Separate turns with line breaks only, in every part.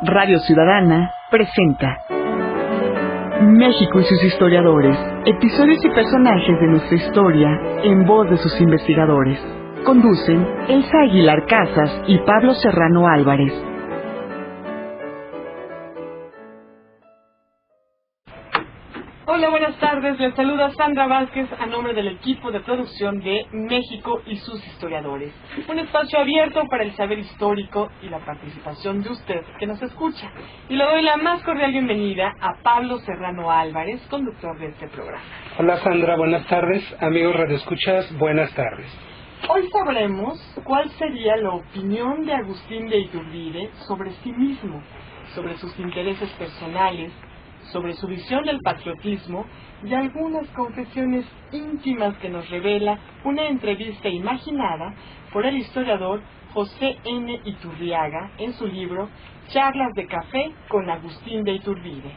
Radio Ciudadana presenta México y sus historiadores, episodios y personajes de nuestra historia en voz de sus investigadores. Conducen Elsa Aguilar Casas y Pablo Serrano Álvarez.
Hola, buenas tardes. Les saluda Sandra Vázquez a nombre del equipo de producción de México y sus historiadores. Un espacio abierto para el saber histórico y la participación de usted que nos escucha. Y le doy la más cordial bienvenida a Pablo Serrano Álvarez, conductor de este programa.
Hola Sandra, buenas tardes. Amigos radioescuchas, buenas tardes.
Hoy sabremos cuál sería la opinión de Agustín de Iturbide sobre sí mismo, sobre sus intereses personales, sobre su visión del patriotismo y algunas confesiones íntimas que nos revela una entrevista imaginada por el historiador José N. Iturriaga en su libro Charlas de Café con Agustín de Iturbide.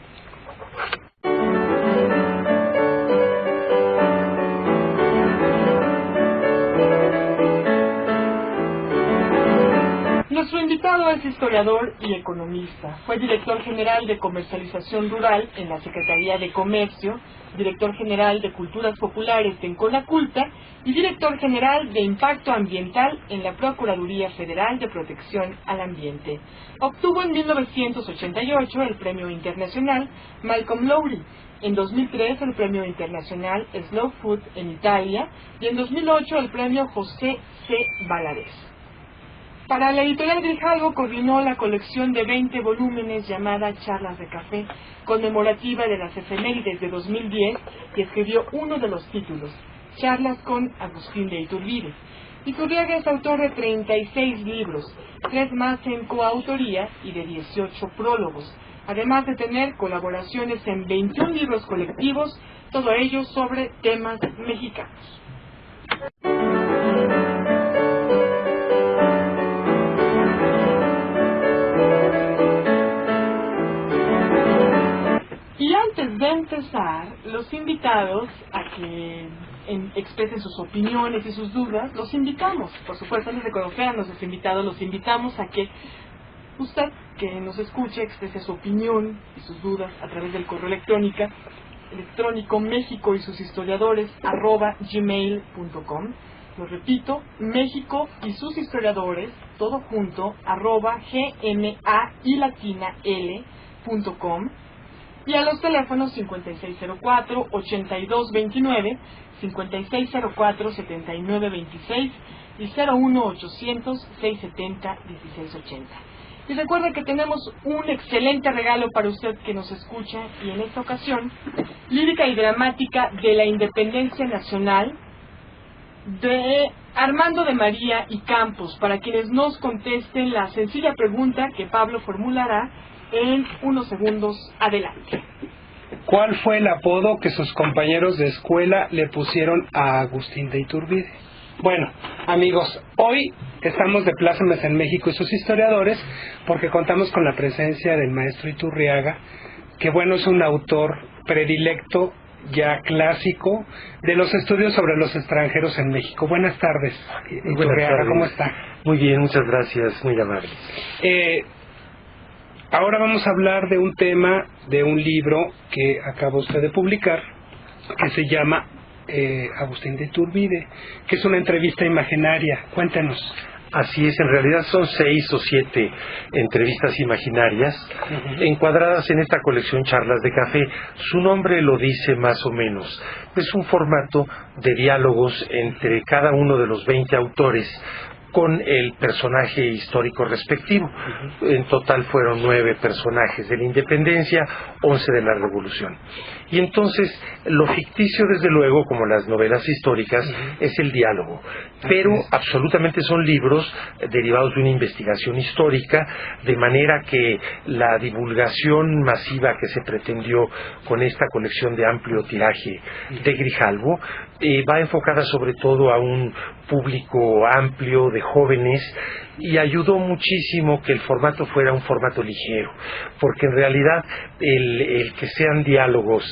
Nuestro invitado es historiador y economista. Fue director general de Comercialización Rural en la Secretaría de Comercio, director general de Culturas Populares en Conaculta y director general de Impacto Ambiental en la Procuraduría Federal de Protección al Ambiente. Obtuvo en 1988 el Premio Internacional Malcolm Lowry, en 2003 el Premio Internacional Slow Food en Italia y en 2008 el Premio José C. Valadez. Para la editorial Grijalvo coordinó la colección de 20 volúmenes llamada Charlas de Café, conmemorativa de las efemérides de 2010, y escribió uno de los títulos, Charlas con Agustín de Iturbide. Iturriaga es autor de 36 libros, 3 más en coautoría y de 18 prólogos, además de tener colaboraciones en 21 libros colectivos, todo ello sobre temas mexicanos. Y antes de empezar, los invitados a que expresen sus opiniones y sus dudas, los invitamos, por supuesto, antes de conocer a nuestros invitados, los invitamos a que usted, que nos escuche, exprese su opinión y sus dudas a través del correo electrónico México y sus historiadores @gmail.com. Lo repito, México y sus historiadores, todo junto, @gmail.com. Y a los teléfonos 5604-8229, 5604-7926 y 01800-670-1680. Y recuerda que tenemos un excelente regalo para usted que nos escucha, y en esta ocasión, lírica y dramática de la Independencia Nacional de Armando de María y Campos, para quienes nos contesten la sencilla pregunta que Pablo formulará en unos segundos adelante.
¿Cuál fue el apodo que sus compañeros de escuela le pusieron a Agustín de Iturbide? Bueno, amigos, hoy estamos de plácemes en México y sus historiadores porque contamos con la presencia del maestro Iturriaga, que bueno, es un autor predilecto, ya clásico, de los estudios sobre los extranjeros en México. Buenas tardes, Iturriaga, ¿cómo está?
Muy bien, muchas gracias, muy amable.
Ahora vamos a hablar de un tema, de un libro que acaba usted de publicar, que se llama Agustín de Iturbide, que es una entrevista imaginaria. Cuéntenos.
Así es, en realidad son 6 o 7 entrevistas imaginarias, encuadradas en esta colección Charlas de Café. Su nombre lo dice más o menos. Es un formato de diálogos entre cada uno de los 20 autores, con el personaje histórico respectivo. En total fueron 9 personajes de la Independencia, 11 de la Revolución. Y entonces, lo ficticio, desde luego, como las novelas históricas, es el diálogo. Pero absolutamente son libros derivados de una investigación histórica, de manera que la divulgación masiva que se pretendió con esta colección de amplio tiraje de Grijalvo va enfocada sobre todo a un público amplio de jóvenes, y ayudó muchísimo que el formato fuera un formato ligero, porque en realidad el que sean diálogos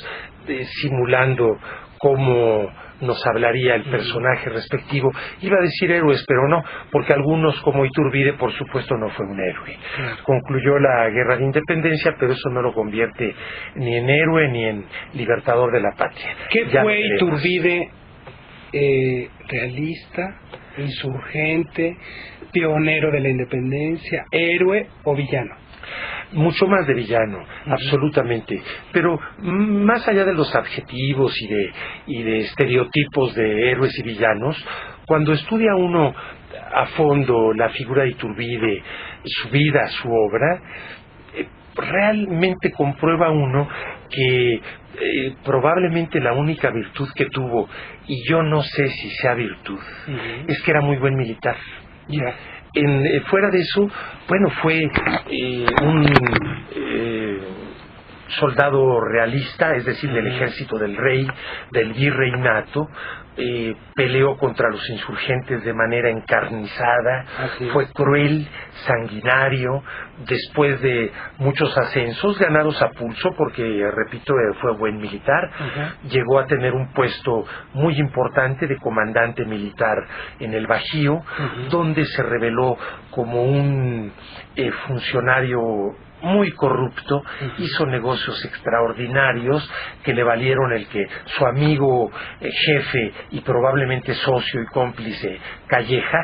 simulando cómo nos hablaría el personaje respectivo. Iba a decir héroes, pero no, porque algunos, como Iturbide, por supuesto no fue un héroe. Concluyó la guerra de independencia, pero eso no lo convierte ni en héroe ni en libertador de la patria.
¿Qué fue Iturbide? Realista, insurgente, pionero de la independencia, héroe o villano.
Mucho más de villano, absolutamente. Pero más allá de los adjetivos y de estereotipos de héroes y villanos, cuando estudia uno a fondo la figura de Iturbide, su vida, su obra, realmente comprueba uno que probablemente la única virtud que tuvo, y yo no sé si sea virtud, es que era muy buen militar. Fuera de eso, bueno, fue un soldado realista, es decir, del ejército del rey, del virreinato. Peleó contra los insurgentes de manera encarnizada, fue cruel, sanguinario, después de muchos ascensos ganados a pulso, porque, repito, fue buen militar, llegó a tener un puesto muy importante de comandante militar en el Bajío, donde se reveló como un funcionario muy corrupto, hizo negocios extraordinarios que le valieron el que su amigo jefe y probablemente socio y cómplice Calleja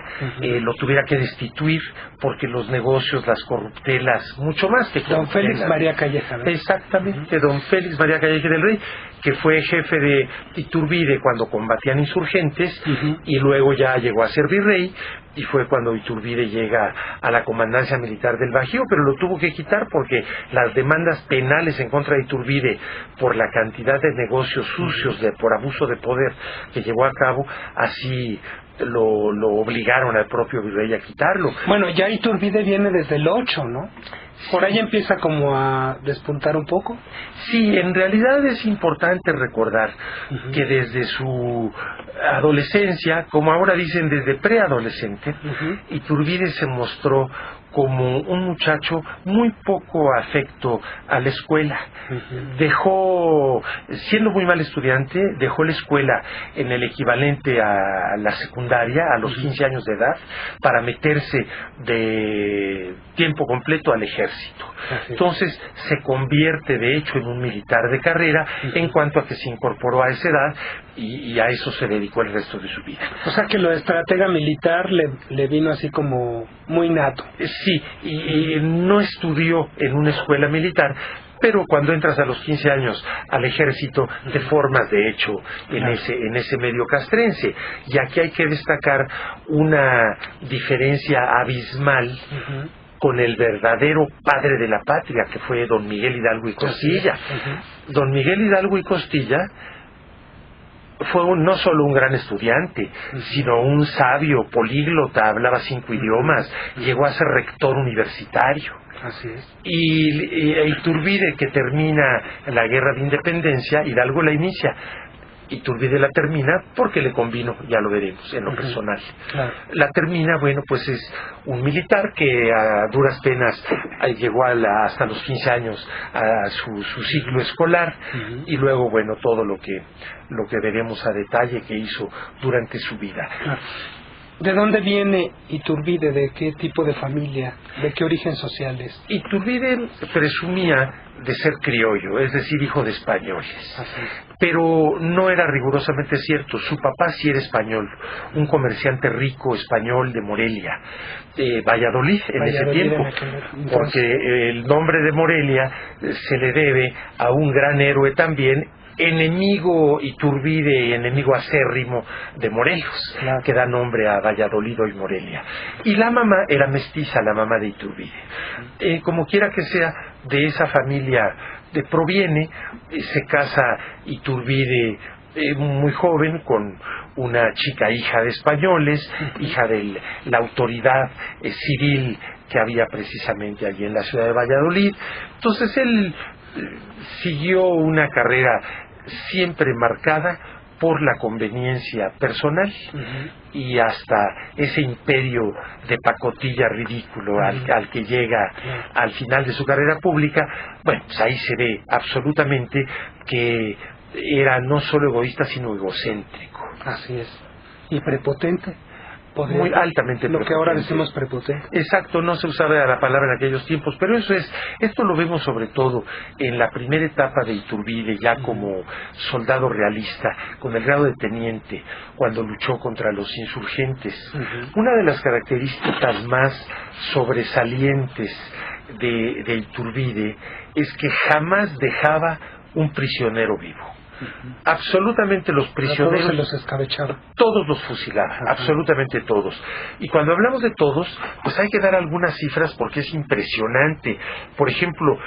lo tuviera que destituir, porque los negocios, las corruptelas, mucho más que
don Félix María Calleja, ¿no?
Exactamente, don Félix María Calleja del Rey, que fue jefe de Iturbide cuando combatían insurgentes, y luego ya llegó a ser virrey, y fue cuando Iturbide llega a la comandancia militar del Bajío, pero lo tuvo que quitar porque las demandas penales en contra de Iturbide por la cantidad de negocios sucios por abuso de poder que llevó a cabo, así lo obligaron al propio virrey a quitarlo.
Bueno, ya Iturbide viene desde el 8, ¿no? Por ahí empieza como a despuntar un poco.
Sí, en realidad es importante recordar que desde su adolescencia, como ahora dicen desde preadolescente, Iturbide se mostró como un muchacho muy poco afecto a la escuela. Dejó, siendo muy mal estudiante, dejó la escuela en el equivalente a la secundaria, a los 15 años de edad, para meterse de tiempo completo al ejército. Entonces se convierte de hecho en un militar de carrera, en cuanto a que se incorporó a esa edad y a eso se dedicó el resto de su vida.
O sea que lo de estratega militar le vino así como muy nato.
Sí, y no estudió en una escuela militar, pero cuando entras a los 15 años al ejército te formas de hecho en ese medio castrense. Y aquí hay que destacar una diferencia abismal con el verdadero padre de la patria, que fue don Miguel Hidalgo y Costilla. Don Miguel Hidalgo y Costilla fue no solo un gran estudiante, sino un sabio, políglota, hablaba 5 idiomas, llegó a ser rector universitario.
Así es.
Y Iturbide, que termina la guerra de independencia, Hidalgo la inicia. Iturbide la termina porque le convino, ya lo veremos en lo personal. La termina, bueno, pues es un militar que a duras penas llegó hasta los 15 años a su ciclo escolar, y luego, bueno, todo lo que veremos a detalle que hizo durante su vida.
¿De dónde viene Iturbide? ¿De qué tipo de familia? ¿De qué origen social es?
Iturbide presumía de ser criollo, es decir, hijo de españoles. Pero no era rigurosamente cierto. Su papá sí era español, un comerciante rico español de Morelia, Valladolid en ese tiempo, porque el nombre de Morelia se le debe a un gran héroe también, enemigo Iturbide, enemigo acérrimo de Morelos, que da nombre a Valladolid y Morelia. Y la mamá era mestiza, la mamá de Iturbide. Como quiera que sea, de esa familia proviene, se casa Iturbide muy joven con una chica hija de españoles, hija de la autoridad civil que había precisamente allí en la ciudad de Valladolid. Entonces él siguió una carrera siempre marcada por la conveniencia personal, y hasta ese imperio de pacotilla ridículo al que llega al final de su carrera pública. Bueno, pues ahí se ve absolutamente que era no solo egoísta, sino egocéntrico.
Así es. Y prepotente.
Muy altamente
lo
prepotente.
que ahora decimos prepotente.
Exacto, no se usaba la palabra en aquellos tiempos, pero esto lo vemos sobre todo en la primera etapa de Iturbide, ya como soldado realista, con el grado de teniente, cuando luchó contra los insurgentes. Una de las características más sobresalientes de Iturbide es que jamás dejaba un prisionero vivo. Absolutamente los prisioneros,
todos se los escabechaba.
Todos los fusilaba, absolutamente todos. Y cuando hablamos de todos, pues hay que dar algunas cifras porque es impresionante. Por ejemplo,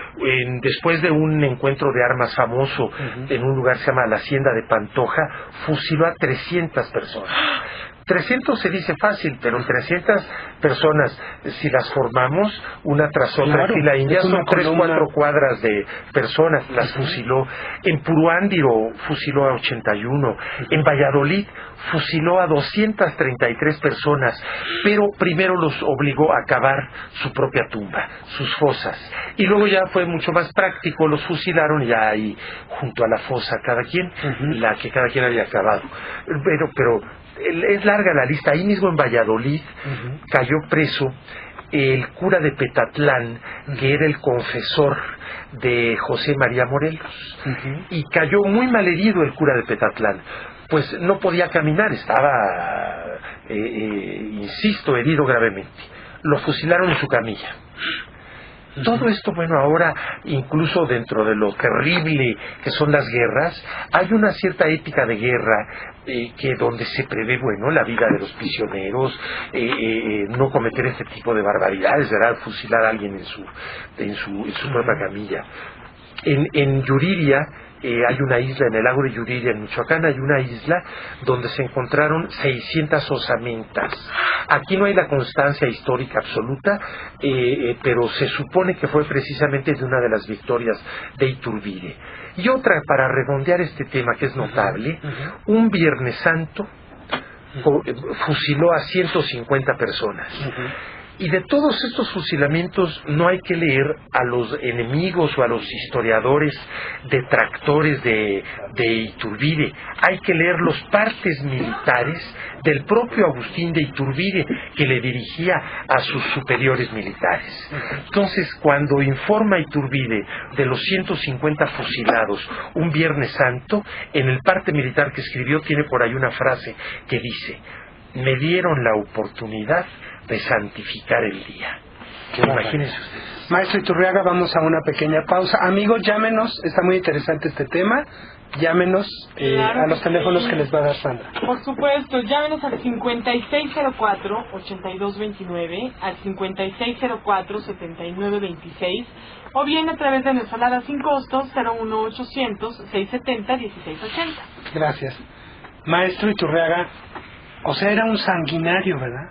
después de un encuentro de armas famoso en un lugar que se llama la Hacienda de Pantoja, fusiló a 300 personas. 300 se dice fácil, pero 300 personas, si las formamos una tras otra, claro, en la India son 3-4 cuadras de personas, las fusiló. En Puruándiro fusiló a 81, en Valladolid fusiló a 233 personas, pero primero los obligó a cavar su propia tumba, sus fosas, y luego ya fue mucho más práctico, los fusilaron ya ahí junto a la fosa cada quien, la que cada quien había cavado. Pero es larga la lista. Ahí mismo en Valladolid cayó preso el cura de Petatlán, que era el confesor de José María Morelos, y cayó muy malherido el cura de Petatlán, pues no podía caminar, estaba, insisto, herido gravemente. Lo fusilaron en su camilla. Todo esto, bueno, ahora, incluso dentro de lo terrible que son las guerras, hay una cierta ética de guerra que donde se prevé, bueno, la vida de los prisioneros, no cometer este tipo de barbaridades, ¿verdad? Fusilar a alguien en su propia camilla. En Yuriria, hay una isla, en el lago de Yuriria, en Michoacán, hay una isla donde se encontraron 600 osamentas. Aquí no hay la constancia histórica absoluta, pero se supone que fue precisamente de una de las victorias de Iturbide. Y otra, para redondear este tema que es notable, un Viernes Santo fusiló a 150 personas. Y de todos estos fusilamientos no hay que leer a los enemigos o a los historiadores detractores de Iturbide, hay que leer los partes militares del propio Agustín de Iturbide, que le dirigía a sus superiores militares. Entonces, cuando informa Iturbide de los 150 fusilados un Viernes Santo, en el parte militar que escribió tiene por ahí una frase que dice: me dieron la oportunidad de santificar el día. Imagínense ustedes.
Maestro Iturriaga, vamos a una pequeña pausa. Amigos, llámenos, está muy interesante este tema. Llámenos a los teléfonos que les va a dar Sandra.
Por supuesto, llámenos al 5604-8229, al 5604-7926, o bien a través de nuestra alada sin costo 01800-670-1680.
Gracias. Maestro Iturriaga, o sea, era un sanguinario, ¿verdad?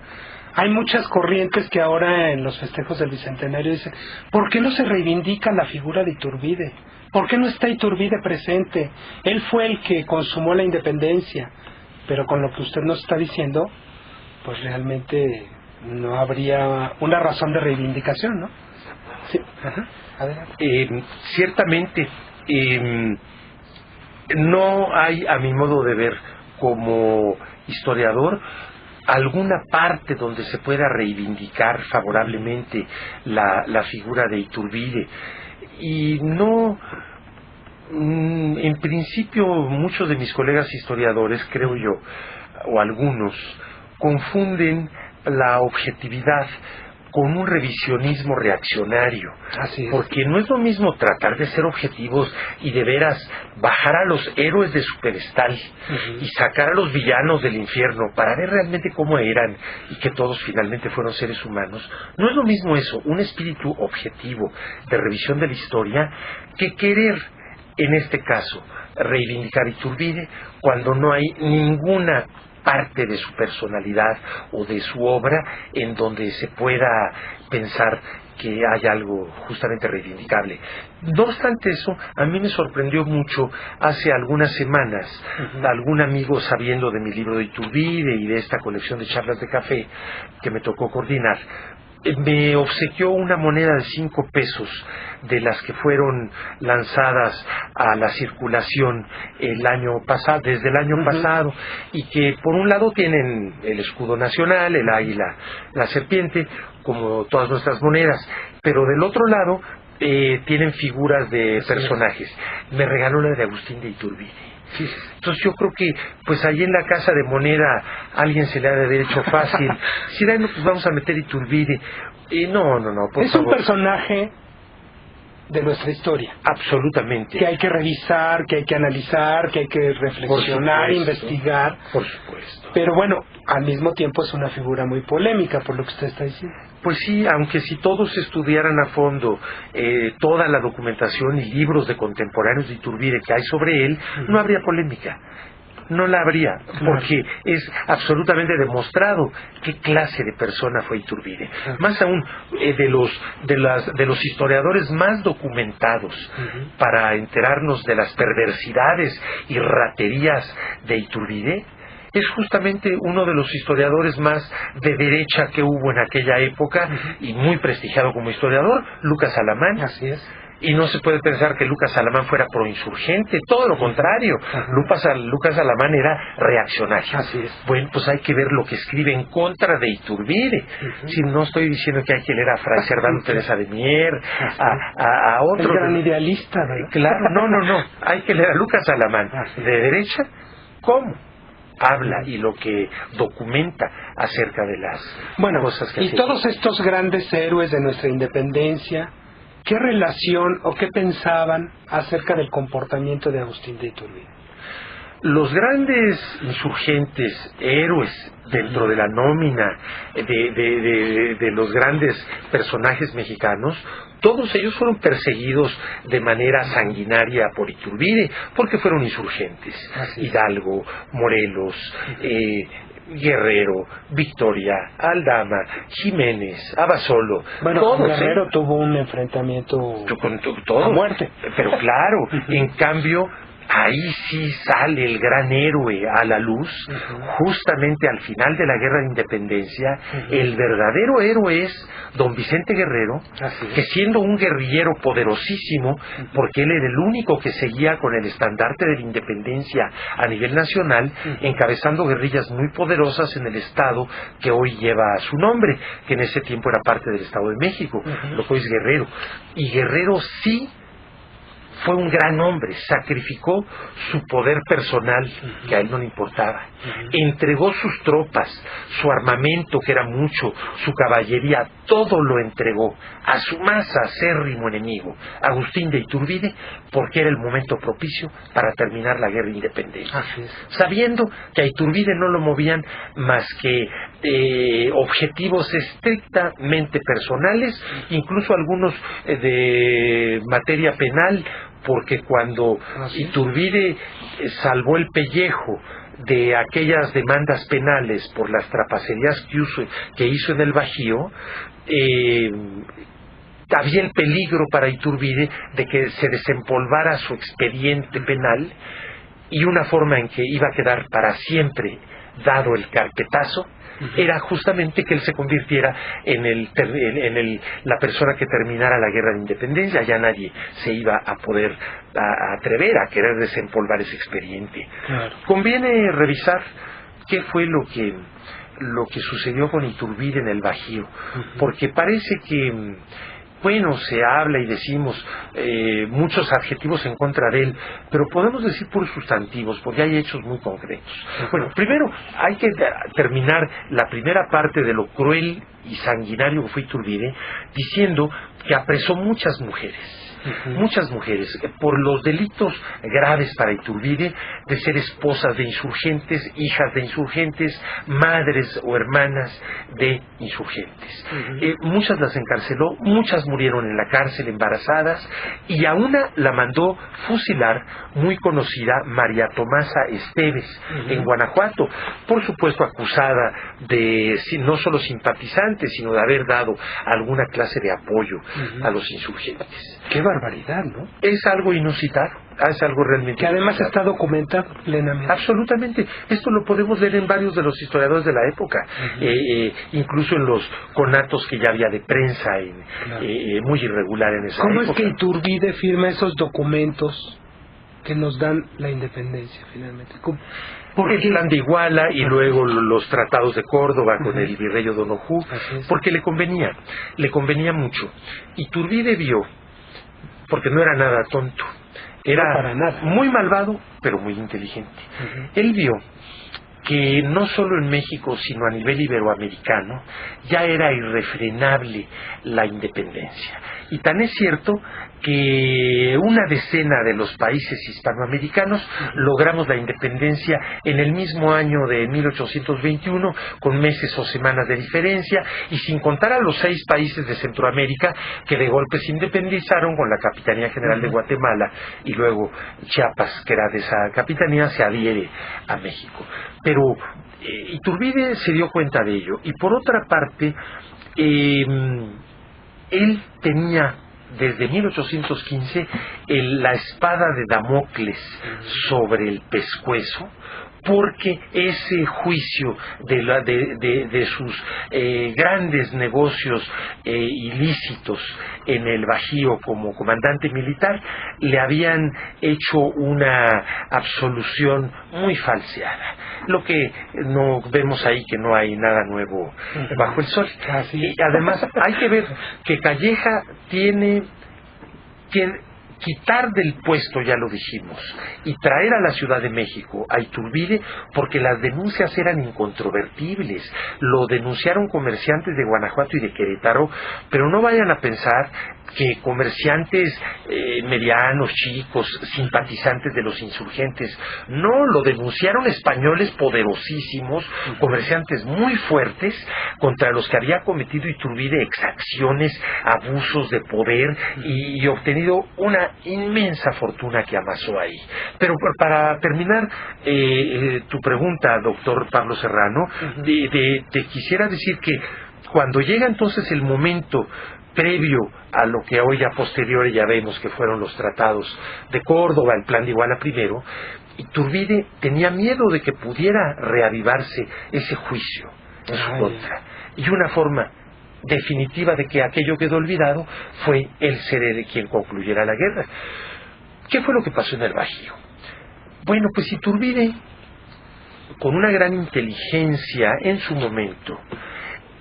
Hay muchas corrientes que ahora en los festejos del Bicentenario dicen: ¿por qué no se reivindica la figura de Iturbide? ¿Por qué no está Iturbide presente? Él fue el que consumó la independencia. Pero con lo que usted nos está diciendo, pues realmente no habría una razón de reivindicación, ¿no? Sí. Adelante.
Ciertamente, no hay, a mi modo de ver, como historiador, alguna parte donde se pueda reivindicar favorablemente la figura de Iturbide. Y no, en principio, muchos de mis colegas historiadores, creo yo, o algunos, confunden la objetividad con un revisionismo reaccionario.
Así es.
Porque no es lo mismo tratar de ser objetivos y de veras bajar a los héroes de su pedestal y sacar a los villanos del infierno para ver realmente cómo eran y que todos finalmente fueron seres humanos. No es lo mismo eso, un espíritu objetivo de revisión de la historia, que querer, en este caso, reivindicar Iturbide cuando no hay ninguna parte de su personalidad o de su obra en donde se pueda pensar que hay algo justamente reivindicable. No obstante eso, a mí me sorprendió mucho hace algunas semanas, algún amigo, sabiendo de mi libro de Iturbide y de esta colección de charlas de café que me tocó coordinar, me obsequió una moneda de 5 pesos de las que fueron lanzadas a la circulación el año pasado, desde el año pasado, y que por un lado tienen el escudo nacional, el águila, la serpiente, como todas nuestras monedas, pero del otro lado tienen figuras de personajes. Me regaló la de Agustín de Iturbide. Sí. Entonces yo creo que pues ahí en la casa de moneda alguien se le ha de haber hecho fácil. Si no, pues vamos a meter Iturbide. No, por
es
favor.
Un personaje de nuestra historia.
Absolutamente.
Que hay que revisar, que hay que analizar, que hay que reflexionar, investigar.
Por supuesto.
Pero bueno, al mismo tiempo es una figura muy polémica, por lo que usted está diciendo.
Pues sí, aunque si todos estudiaran a fondo toda la documentación y libros de contemporáneos de Iturbide que hay sobre él, no habría polémica. No la habría, porque es absolutamente demostrado qué clase de persona fue Iturbide. Más aún, de los historiadores más documentados para enterarnos de las perversidades y raterías de Iturbide, es justamente uno de los historiadores más de derecha que hubo en aquella época y muy prestigiado como historiador, Lucas Alamán.
Así es.
Y no se puede pensar que Lucas Alamán fuera proinsurgente, todo lo contrario. Lucas Alamán era reaccionario.
Así es.
Bueno, pues hay que ver lo que escribe en contra de Iturbide. Si no estoy diciendo que hay que leer a Fray Servando Teresa de Mier, a otro.
El gran idealista, ¿verdad?
Claro, no. Hay que leer a Lucas Alamán. De derecha, ¿cómo? Habla y lo que documenta acerca de las cosas que
y todos estos grandes héroes de nuestra independencia, ¿qué relación o qué pensaban acerca del comportamiento de Agustín de Iturbide?
Los grandes insurgentes, héroes dentro de la nómina de los grandes personajes mexicanos, todos ellos fueron perseguidos de manera sanguinaria por Iturbide, porque fueron insurgentes. Hidalgo, Morelos, Guerrero, Victoria, Aldama, Jiménez, Abasolo.
Bueno,
todos,
Guerrero tuvo un enfrentamiento
a
muerte.
Pero claro, en cambio, ahí sí sale el gran héroe a la luz, justamente al final de la Guerra de Independencia. El verdadero héroe es don Vicente Guerrero, que siendo un guerrillero poderosísimo, porque él era el único que seguía con el estandarte de la independencia a nivel nacional, encabezando guerrillas muy poderosas en el estado que hoy lleva su nombre, que en ese tiempo era parte del Estado de México, lo que hoy es Guerrero. Y Guerrero sí fue un gran hombre, sacrificó su poder personal, que a él no le importaba, entregó sus tropas, su armamento, que era mucho, su caballería, todo lo entregó a su más acérrimo enemigo, Agustín de Iturbide, porque era el momento propicio para terminar la guerra de independencia, sabiendo que a Iturbide no lo movían más que objetivos estrictamente personales, incluso algunos de materia penal, porque cuando Iturbide salvó el pellejo de aquellas demandas penales por las trapacerías que hizo en el Bajío, había el peligro para Iturbide de que se desempolvara su expediente penal, y una forma en que iba a quedar para siempre dado el carpetazo era justamente que él se convirtiera en la persona que terminara la guerra de independencia. Ya nadie se iba a poder atrever a querer desempolvar ese expediente. Conviene revisar qué fue lo que sucedió con Iturbide en el Bajío, porque parece que se habla y decimos muchos adjetivos en contra de él, pero podemos decir puros sustantivos, porque hay hechos muy concretos. Bueno, primero hay que terminar la primera parte de lo cruel y sanguinario que fue Iturbide, diciendo que apresó muchas mujeres, por los delitos graves para Iturbide de ser esposas de insurgentes, hijas de insurgentes, madres o hermanas de insurgentes. Muchas las encarceló, muchas murieron en la cárcel embarazadas, y a una la mandó fusilar, muy conocida, María Tomasa Esteves, en Guanajuato, por supuesto acusada de no solo simpatizante, sino de haber dado alguna clase de apoyo a los insurgentes.
¡Qué barbaridad!, ¿no?
Es algo inusitado. es algo realmente...
Que además
interesante.
está documentado plenamente.
Absolutamente. Esto lo podemos leer en varios de los historiadores de la época, incluso en los conatos que ya había de prensa, muy irregular en esa
¿Cómo
época.
es que Iturbide firma esos documentos que nos dan la independencia finalmente? ¿Cómo?
El plan de Iguala y luego los tratados de Córdoba con el virrey O'Donoghue, porque le convenía mucho. Iturbide vio, porque no era nada tonto, era
No, para nada.
muy malvado, pero muy inteligente. Él vio que no solo en México, sino a nivel iberoamericano, ya era irrefrenable la independencia. Y tan es cierto que una decena de los países hispanoamericanos logramos la independencia en el mismo año de 1821, con meses o semanas de diferencia, y sin contar a los 6 países de Centroamérica que de golpe se independizaron con la Capitanía General de Guatemala, y luego Chiapas, que era de esa capitanía, se adhiere a México. Pero Iturbide se dio cuenta de ello, y por otra parte, él tenía desde 1815 la espada de Damocles sobre el pescuezo, porque ese juicio de sus grandes negocios ilícitos en el Bajío como comandante militar le habían hecho una absolución muy falseada. Lo que no vemos ahí, que no hay nada nuevo bajo el sol. Y además hay que ver que Calleja tiene quitar del puesto, ya lo dijimos, y traer a la Ciudad de México a Iturbide, porque las denuncias eran incontrovertibles. Lo denunciaron comerciantes de Guanajuato y de Querétaro, pero no vayan a pensar que comerciantes medianos, chicos, simpatizantes de los insurgentes. No, lo denunciaron españoles poderosísimos, comerciantes muy fuertes, contra los que había cometido Iturbide exacciones, abusos de poder, y obtenido una inmensa fortuna que amasó ahí. Pero para terminar tu pregunta, doctor Pablo Serrano, te quisiera decir que cuando llega entonces el momento previo a lo que hoy a posteriori ya vemos que fueron los tratados de Córdoba, el plan de Iguala primero, Iturbide tenía miedo de que pudiera reavivarse ese juicio en su contra. Y una forma definitiva de que aquello quedó olvidado fue el ser quien concluyera la guerra. ¿Qué fue lo que pasó en el Bajío? Bueno, pues Iturbide, con una gran inteligencia en su momento,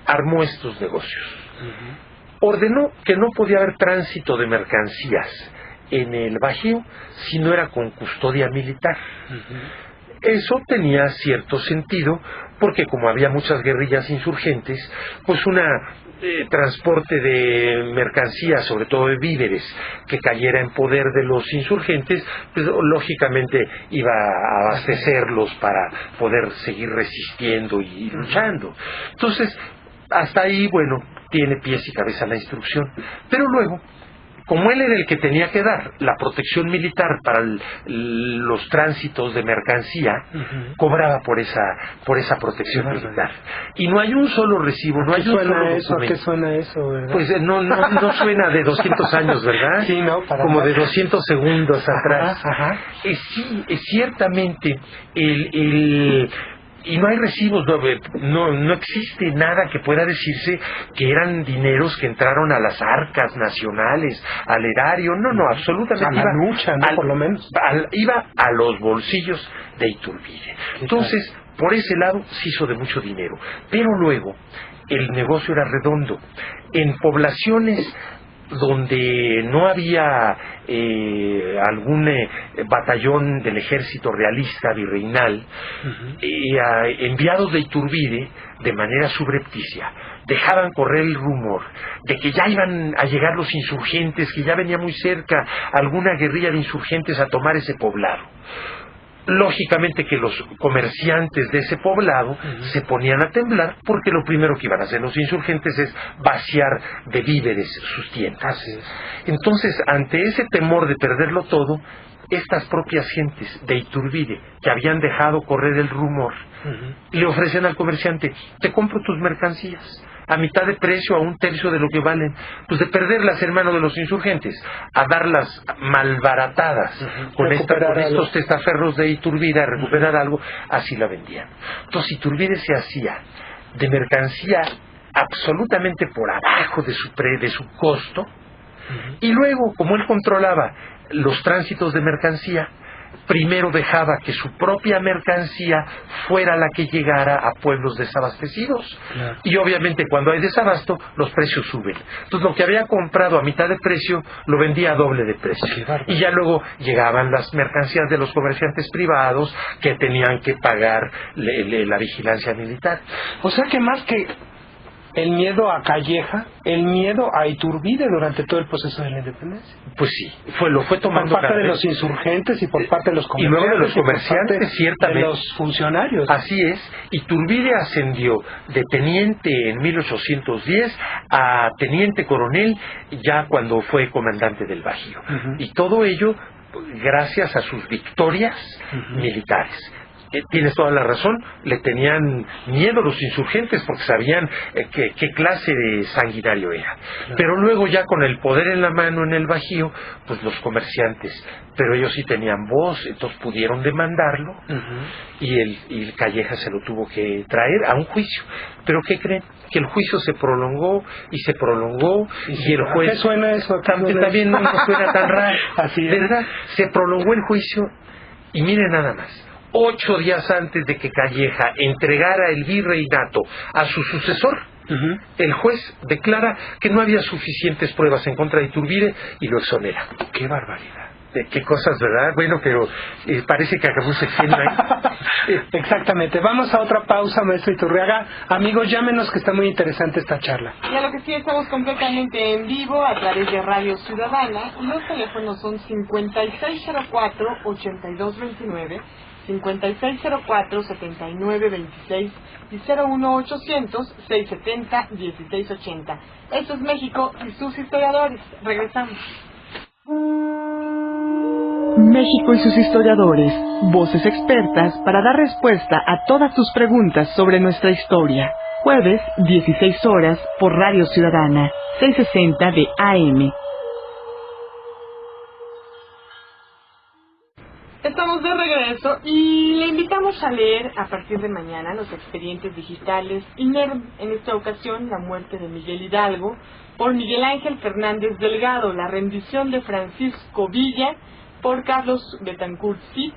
armó estos negocios. Ordenó que no podía haber tránsito de mercancías en el Bajío si no era con custodia militar. Eso tenía cierto sentido, porque como había muchas guerrillas insurgentes, pues transporte de mercancías, sobre todo de víveres, que cayera en poder de los insurgentes, pues lógicamente iba a abastecerlos para poder seguir resistiendo y luchando. Entonces, hasta ahí, bueno, tiene pies y cabeza la instrucción. Pero luego, como él era el que tenía que dar la protección militar para los tránsitos de mercancía, cobraba por esa protección militar. Y no hay un solo recibo, no hay un solo documento.
¿A qué suena eso, verdad?
Pues no suena de 200 años, ¿verdad?
Sí, no, para
como
nada.
de 200 segundos atrás. Sí, ciertamente y no hay recibos, no existe nada que pueda decirse que eran dineros que entraron a las arcas nacionales, al erario, no, absolutamente.
A la lucha, ¿no? Por lo menos.
Iba a los bolsillos de Iturbide. Entonces, por ese lado se hizo de mucho dinero. Pero luego, el negocio era redondo. En poblaciones donde no había algún batallón del ejército realista virreinal, enviados de Iturbide de manera subrepticia dejaban correr el rumor de que ya iban a llegar los insurgentes, que ya venía muy cerca alguna guerrilla de insurgentes a tomar ese poblado. Lógicamente que los comerciantes de ese poblado se ponían a temblar, porque lo primero que iban a hacer los insurgentes es vaciar de víveres sus tiendas. Entonces, ante ese temor de perderlo todo, estas propias gentes de Iturbide, que habían dejado correr el rumor, le ofrecen al comerciante: te compro tus mercancías, a mitad de precio, a un tercio de lo que valen, pues de perderlas en manos de los insurgentes, a darlas malbaratadas con estos testaferros de Iturbide, a recuperar algo, así la vendían. Entonces Iturbide se hacía de mercancía absolutamente por abajo de su costo, y luego, como él controlaba los tránsitos de mercancía, primero dejaba que su propia mercancía fuera la que llegara a pueblos desabastecidos. Claro. Y obviamente cuando hay desabasto, los precios suben. Entonces lo que había comprado a mitad de precio, lo vendía a doble de precio. Y ya luego llegaban las mercancías de los comerciantes privados que tenían que pagar la vigilancia militar.
O sea que más que el miedo a Calleja, el miedo a Iturbide durante todo el proceso de la independencia.
Pues sí, lo fue tomando
por parte de los insurgentes y por parte de los comerciantes.
Y luego de los comerciantes, ciertamente.
De los funcionarios.
Así es. Iturbide ascendió de teniente en 1810 a teniente coronel ya cuando fue comandante del Bajío. Y todo ello gracias a sus victorias militares. Tienes toda la razón, le tenían miedo los insurgentes porque sabían qué clase de sanguinario era. Pero luego ya con el poder en la mano en el Bajío, pues los comerciantes, pero ellos sí tenían voz, entonces pudieron demandarlo y el Calleja se lo tuvo que traer a un juicio. Pero ¿qué creen? Que el juicio se prolongó y se prolongó y el juez...
¿Qué suena eso?
También no suena tan raro.
Así es.
¿Verdad? Se prolongó el juicio y miren nada más. 8 días antes de que Calleja entregara el virreinato a su sucesor, el juez declara que no había suficientes pruebas en contra de Iturbide y lo exonera. ¡Qué barbaridad! Qué cosas, ¿verdad? Bueno, pero parece que acabó sexenio ahí.
Exactamente. Vamos a otra pausa, maestro Iturriaga. Amigos, llámenos que está muy interesante esta charla.
Y a lo que sí, estamos completamente en vivo a través de Radio Ciudadana. Los teléfonos son 5604-8229, 5604-7926 y 01800-670-1680. Esto es México y sus historiadores. Regresamos.
México y sus historiadores, voces expertas para dar respuesta a todas tus preguntas sobre nuestra historia. Jueves, 16 horas, por Radio Ciudadana, 660 de AM.
Estamos de regreso y le invitamos a leer a partir de mañana los expedientes digitales INERM, en esta ocasión la muerte de Miguel Hidalgo, por Miguel Ángel Fernández Delgado, la rendición de Francisco Villa, por Carlos Betancourt Cid.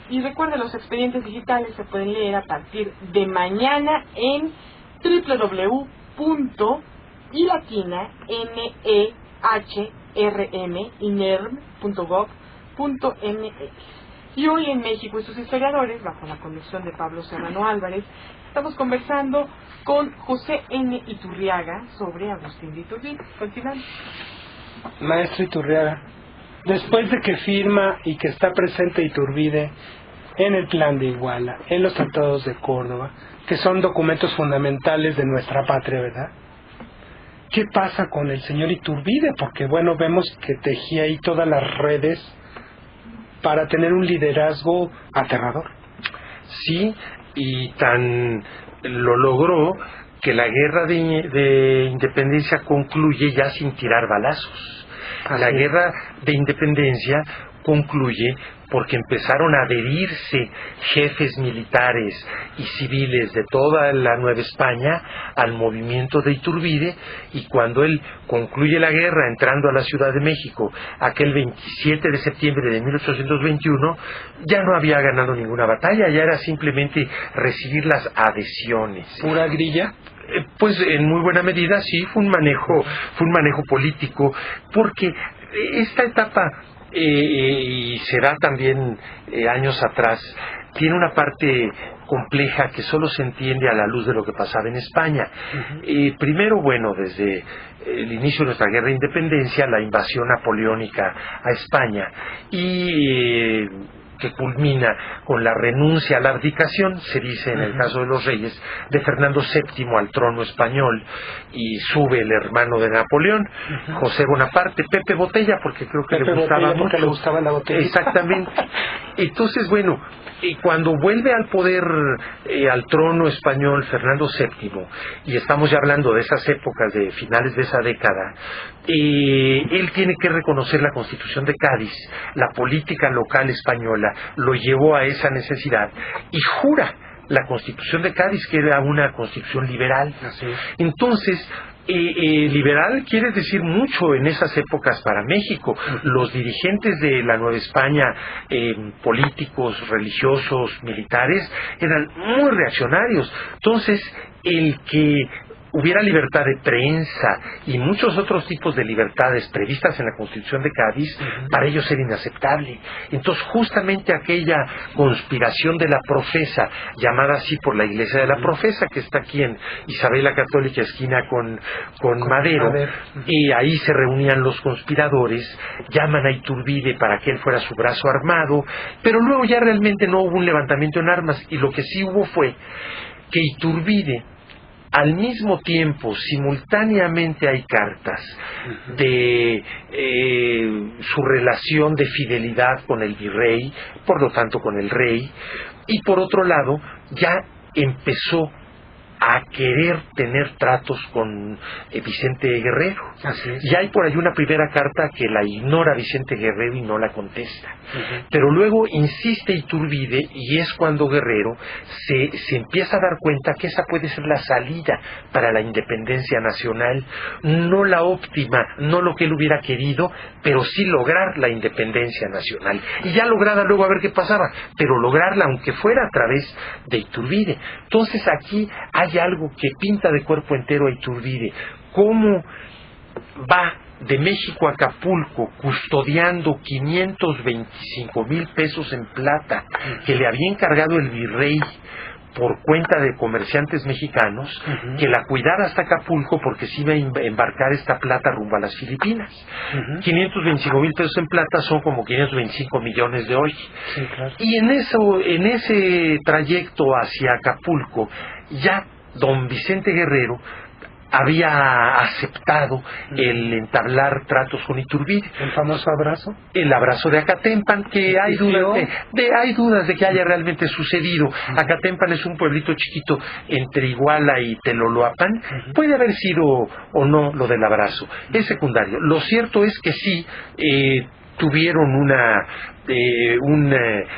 Y recuerda, los expedientes digitales se pueden leer a partir de mañana en www.inerm.gov.mx. Y hoy en México y sus historiadores, bajo la conducción de Pablo Serrano Álvarez, estamos conversando con José N. Iturriaga sobre Agustín de Iturbide. Continuamos.
Maestro Iturriaga, después de que firma y que está presente Iturbide en el Plan de Iguala, en los Tratados de Córdoba, que son documentos fundamentales de nuestra patria, ¿verdad? ¿Qué pasa con el señor Iturbide? Porque, bueno, vemos que tejía ahí todas las redes para tener un liderazgo aterrador.
Sí, y tan lo logró que la guerra de independencia concluye ya sin tirar balazos. La guerra de independencia concluye porque empezaron a adherirse jefes militares y civiles de toda la Nueva España al movimiento de Iturbide, y cuando él concluye la guerra entrando a la Ciudad de México aquel 27 de septiembre de 1821, ya no había ganado ninguna batalla, ya era simplemente recibir las adhesiones.
¿Pura grilla?
Pues en muy buena medida sí, fue un manejo político, porque esta etapa y se da también años atrás, tiene una parte compleja que solo se entiende a la luz de lo que pasaba en España. Primero, bueno, desde el inicio de nuestra guerra de independencia, la invasión napoleónica a España, y que culmina con la renuncia a la abdicación, se dice en el caso de los reyes, de Fernando VII al trono español, y sube el hermano de Napoleón, José Bonaparte, Pepe Botella, porque creo que
Pepe
le gustaba
Botella,
mucho.
porque le gustaba la botella.
Exactamente. Entonces, bueno, y cuando vuelve al poder, al trono español Fernando VII, y estamos ya hablando de esas épocas, de finales de esa década, él tiene que reconocer la Constitución de Cádiz. La política local española lo llevó a esa necesidad y jura la Constitución de Cádiz, que era una constitución liberal.
Así es.
Entonces, liberal quiere decir mucho en esas épocas para México. Los dirigentes de la Nueva España, políticos, religiosos, militares, eran muy reaccionarios. Entonces, el que hubiera libertad de prensa y muchos otros tipos de libertades previstas en la Constitución de Cádiz, para ellos era inaceptable. Entonces, justamente aquella conspiración de la Profesa, llamada así por la Iglesia de la Profesa, que está aquí en Isabel la Católica, esquina con Madero, y ahí se reunían los conspiradores, llaman a Iturbide para que él fuera su brazo armado, pero luego ya realmente no hubo un levantamiento en armas, y lo que sí hubo fue que Iturbide, al mismo tiempo, simultáneamente, hay cartas de su relación de fidelidad con el virrey, por lo tanto con el rey, y por otro lado ya empezó a querer tener tratos con Vicente Guerrero.
Así es.
Y hay por ahí una primera carta que la ignora Vicente Guerrero y no la contesta. Pero luego insiste Iturbide, y es cuando Guerrero se empieza a dar cuenta que esa puede ser la salida para la independencia nacional, no la óptima, no lo que él hubiera querido, pero sí lograr la independencia nacional. Y ya lograda luego a ver qué pasaba, pero lograrla aunque fuera a través de Iturbide. Entonces aquí hay algo que pinta de cuerpo entero a Iturbide, cómo va de México a Acapulco custodiando 525,000 pesos en plata que le había encargado el virrey por cuenta de comerciantes mexicanos, que la cuidara hasta Acapulco porque se iba a embarcar esta plata rumbo a las Filipinas. 525,000 pesos en plata son como 525 millones de hoy.
Sí, claro.
Y en ese trayecto hacia Acapulco, ya don Vicente Guerrero había aceptado el entablar tratos con Iturbide.
El famoso abrazo.
El abrazo de Acatempan, que hay dudas de que haya realmente sucedido. Acatempan es un pueblito chiquito entre Iguala y Teloloapan. Puede haber sido o no lo del abrazo. Es secundario. Lo cierto es que sí tuvieron un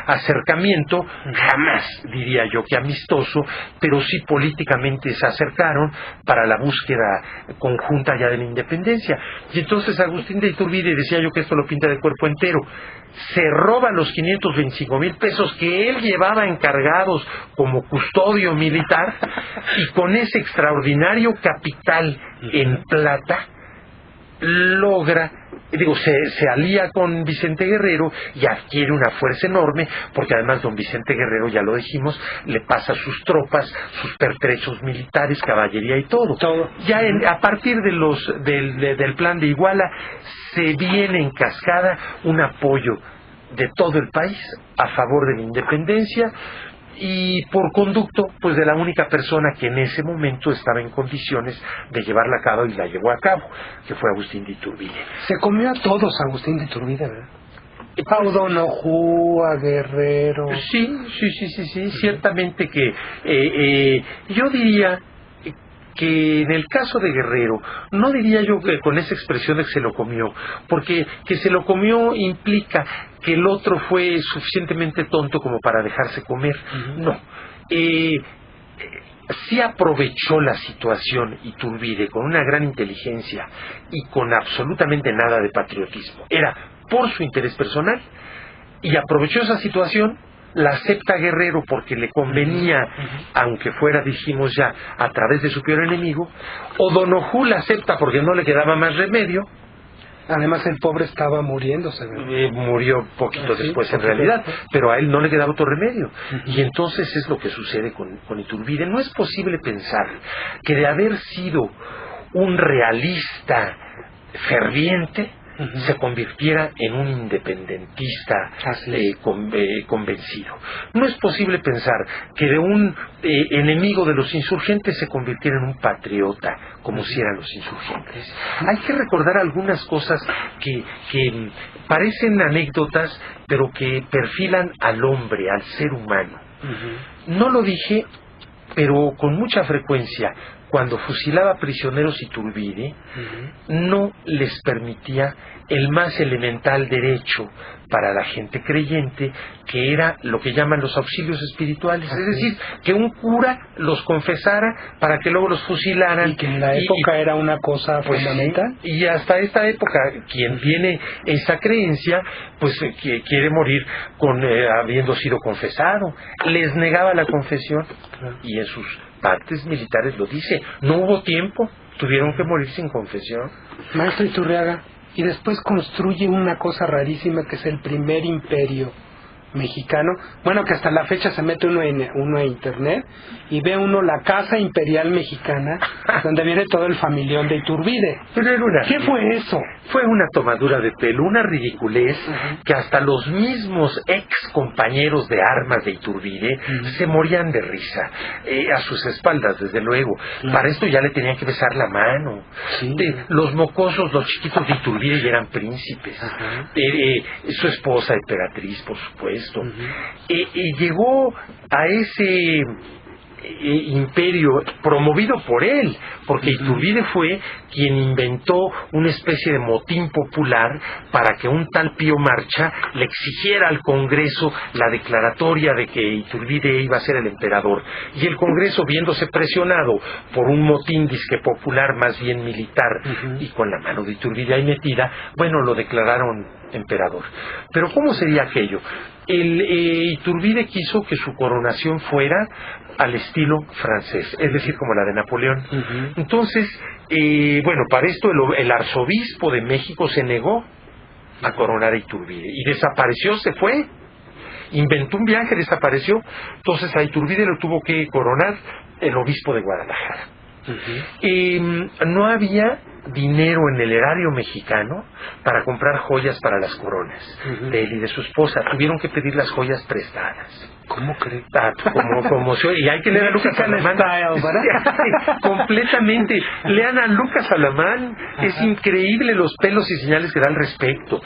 acercamiento, jamás diría yo que amistoso, pero sí políticamente se acercaron para la búsqueda conjunta ya de la independencia. Y entonces Agustín de Iturbide, decía yo que esto lo pinta de cuerpo entero, se roba los 525,000 pesos que él llevaba encargados como custodio militar, y con ese extraordinario capital en plata logra, se alía con Vicente Guerrero y adquiere una fuerza enorme, porque además don Vicente Guerrero, ya lo dijimos, le pasa sus tropas, sus pertrechos militares, caballería y todo. Ya a partir del plan de Iguala se viene en cascada un apoyo de todo el país a favor de la independencia, y por conducto pues de la única persona que en ese momento estaba en condiciones de llevarla a cabo, y la llevó a cabo, que fue Agustín de Iturbide.
Se comió a todos Agustín de Iturbide, ¿verdad? A O'Donoghue, a Guerrero.
Sí, ciertamente que yo diría que en el caso de Guerrero, no diría yo que con esa expresión de que se lo comió, porque que se lo comió implica que el otro fue suficientemente tonto como para dejarse comer. No. Sí aprovechó la situación Iturbide con una gran inteligencia y con absolutamente nada de patriotismo. Era por su interés personal, y aprovechó esa situación. La acepta Guerrero porque le convenía, aunque fuera, dijimos ya, a través de su peor enemigo. O'Donoghue la acepta porque no le quedaba más remedio.
Además el pobre estaba muriéndose, ¿verdad?
Murió poquito después en realidad, pero a él no le quedaba otro remedio. Y entonces es lo que sucede con Iturbide. No es posible pensar que de haber sido un realista ferviente, se convirtiera en un independentista convencido. No es posible pensar que de un enemigo de los insurgentes se convirtiera en un patriota, como si eran los insurgentes. Hay que recordar algunas cosas que parecen anécdotas, pero que perfilan al hombre, al ser humano. No lo dije, pero con mucha frecuencia, cuando fusilaba prisioneros Iturbide, no les permitía el más elemental derecho para la gente creyente, que era lo que llaman los auxilios espirituales. Es decir, que un cura los confesara para que luego los fusilaran.
Y que en la época era una cosa fundamental.
Sí, y hasta esta época, quien tiene esa creencia, pues que quiere morir habiendo sido confesado. Les negaba la confesión, y en sus partes militares lo dice. No hubo tiempo, tuvieron que morir sin confesión.
Maestro Iturriaga, y después construye una cosa rarísima que es el primer imperio mexicano. Bueno, que hasta la fecha se mete uno a internet y ve uno la Casa Imperial Mexicana, donde viene todo el familión de Iturbide. ¿Qué fue eso?
Fue una tomadura de pelo, una ridiculez, que hasta los mismos ex compañeros de armas de Iturbide se morían de risa, a sus espaldas, desde luego. Para esto ya le tenían que besar la mano. Los mocosos, los chiquitos de Iturbide ya eran príncipes. Su esposa, emperatriz, por supuesto. Y llegó a ese imperio promovido por él, porque Iturbide fue quien inventó una especie de motín popular para que un tal Pío Marcha le exigiera al Congreso la declaratoria de que Iturbide iba a ser el emperador, y el Congreso, viéndose presionado por un motín disque popular, más bien militar, y con la mano de Iturbide ahí metida, bueno, lo declararon emperador. Pero ¿cómo sería aquello? Iturbide quiso que su coronación fuera al estilo francés, es decir, como la de Napoleón. Entonces, bueno, para esto el arzobispo de México se negó a coronar a Iturbide y desapareció, se fue, inventó un viaje, desapareció. Entonces a Iturbide lo tuvo que coronar el obispo de Guadalajara. No había dinero en el erario mexicano para comprar joyas para las coronas de él y de su esposa. Tuvieron que pedir las joyas prestadas.
¿Cómo crees?
Y hay que leer a Lucas Alamán. Completamente. Lean a Lucas Alamán. Es increíble los pelos y señales que da al respecto.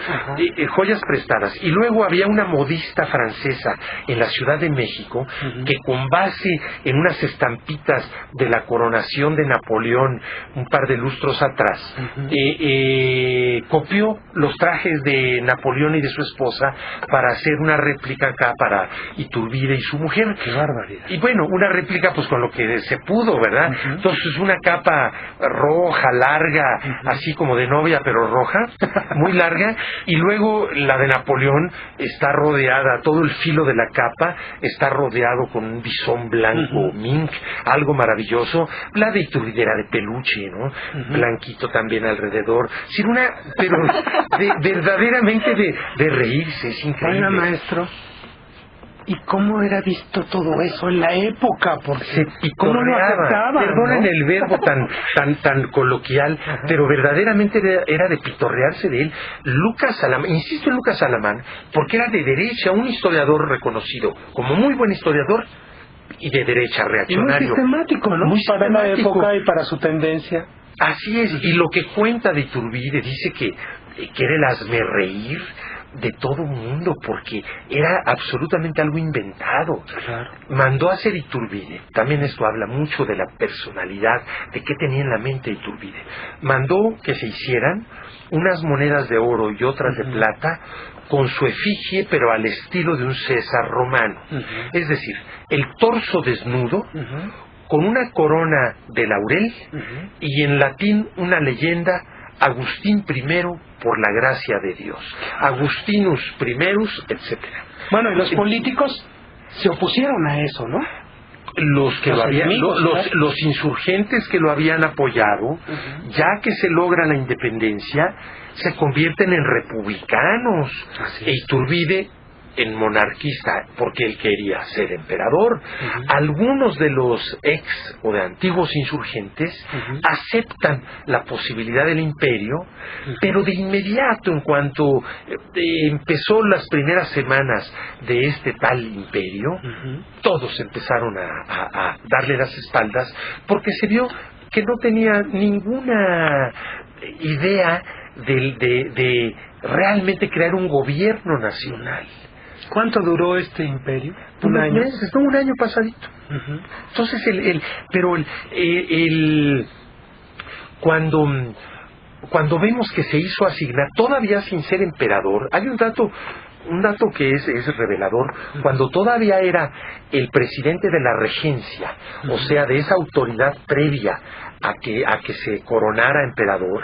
Joyas prestadas. Y luego había una modista francesa en la Ciudad de México que, con base en unas estampitas de la coronación de Napoleón un par de lustros atrás, copió los trajes de Napoleón y de su esposa para hacer una réplica acá para Iturbide y su mujer.
¡Qué barbaridad!
Y bueno, una réplica pues con lo que se pudo, ¿verdad? Entonces una capa roja, larga, así como de novia, pero roja, muy larga, y luego la de Napoleón está rodeada, todo el filo de la capa está rodeado con un bisón blanco, mink, algo maravilloso. La de Iturbide era de peluche, ¿no? Blanquito también alrededor. Sin pero verdaderamente de reírse, es increíble.
Oiga, maestro, ¿y cómo era visto todo eso en la época? Porque ¿cómo lo aceptaban?
Perdonen el verbo tan coloquial, pero verdaderamente era de pitorrearse de él. Lucas Alamán, insisto en Lucas Alamán, porque era de derecha, un historiador reconocido como muy buen historiador y de derecha, reaccionario.
Y muy sistemático, ¿no?
Muy
para
sistemático.
la época y para su tendencia.
Así es, y lo que cuenta de Iturbide dice que era el hazmerreír de todo mundo, porque era absolutamente algo inventado. Mandó a hacer Iturbide, también esto habla mucho de la personalidad, de qué tenía en la mente Iturbide. Mandó que se hicieran unas monedas de oro y otras de plata con su efigie, pero al estilo de un César romano. Es decir, el torso desnudo, con una corona de laurel, y en latín una leyenda: Agustín I por la gracia de Dios, Agustinus primerus, etcétera.
Bueno, y los políticos se opusieron a eso, ¿no?
Los insurgentes que lo habían apoyado, ya que se logra la independencia, se convierten en republicanos. E Iturbide en monarquista porque él quería ser emperador. Algunos de los ex o de antiguos insurgentes aceptan la posibilidad del imperio, pero de inmediato, en cuanto empezó las primeras semanas de este tal imperio, todos empezaron a darle las espaldas porque se vio que no tenía ninguna idea de realmente crear un gobierno nacional.
¿Cuánto duró este imperio?
¿Un año? Meses, no, un año pasadito. Entonces, cuando vemos que se hizo asignar, todavía sin ser emperador, hay un dato que es revelador. Cuando todavía era el presidente de la regencia, o sea, de esa autoridad previa a que se coronara emperador,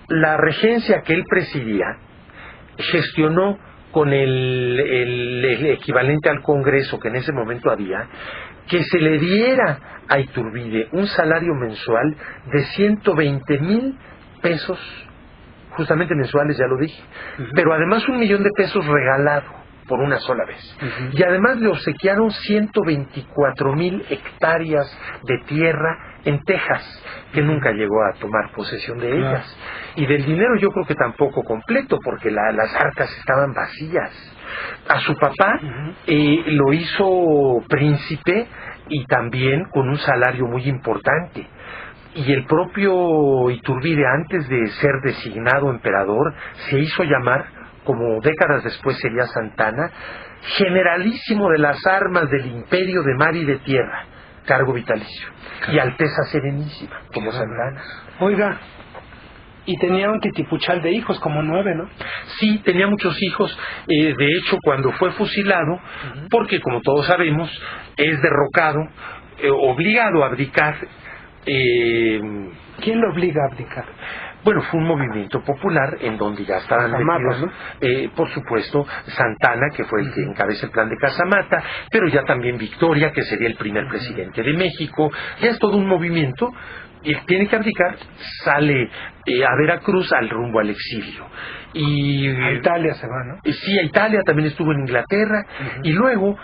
la regencia que él presidía gestionó con el equivalente al Congreso que en ese momento había, que se le diera a Iturbide un salario mensual de 120,000 pesos, justamente mensuales, ya lo dije, pero además 1,000,000 de pesos regalado por una sola vez. Y además le obsequiaron 124,000 hectáreas de tierra en Texas, que nunca llegó a tomar posesión de ellas. Y del dinero yo creo que tampoco completo, porque las arcas estaban vacías. A su papá lo hizo príncipe y también con un salario muy importante. Y el propio Iturbide, antes de ser designado emperador, se hizo llamar, como décadas después sería Santana, generalísimo de las armas del imperio de mar y de tierra, cargo vitalicio, y alteza serenísima, como Santana.
Oiga, y tenía un titipuchal de hijos, como 9, ¿no?
Sí, tenía muchos hijos. De hecho, cuando fue fusilado, porque como todos sabemos, es derrocado, obligado a abdicar.
¿Quién lo obliga a abdicar?
Bueno, fue un movimiento popular en donde ya estaban metidos, ¿no? Por supuesto, Santana, que fue el que encabeza el plan de Casamata, pero ya también Victoria, que sería el primer presidente de México. Ya es todo un movimiento, y él tiene que abdicar, sale a Veracruz al rumbo al exilio. Y
a Italia se va, ¿no?
Sí, a Italia, también estuvo en Inglaterra, y luego,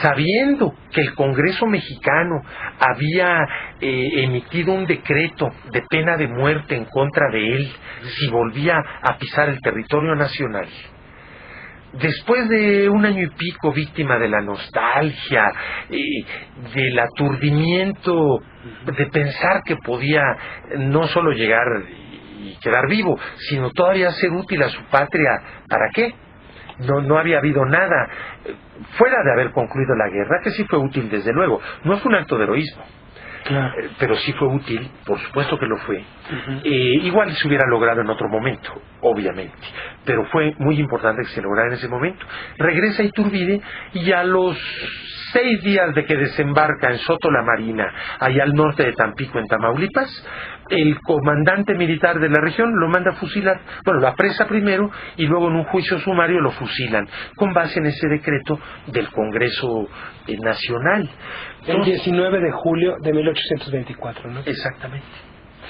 sabiendo que el Congreso mexicano había emitido un decreto de pena de muerte en contra de él si volvía a pisar el territorio nacional, después de 1 año y pico víctima de la nostalgia, del aturdimiento de pensar que podía no solo llegar y quedar vivo, sino todavía ser útil a su patria, ¿para qué? No había habido nada fuera de haber concluido la guerra, que sí fue útil desde luego. No fue un acto de heroísmo, pero sí fue útil, por supuesto que lo fue. Igual se hubiera logrado en otro momento, obviamente, pero fue muy importante que se lograra en ese momento. Regresa a Iturbide y a los 6 días de que desembarca en Soto la Marina, allá al norte de Tampico, en Tamaulipas, el comandante militar de la región lo manda a fusilar. Bueno, lo apresa primero y luego en un juicio sumario lo fusilan, con base en ese decreto del Congreso Nacional.
El 19 de julio de 1824, ¿no?
Exactamente.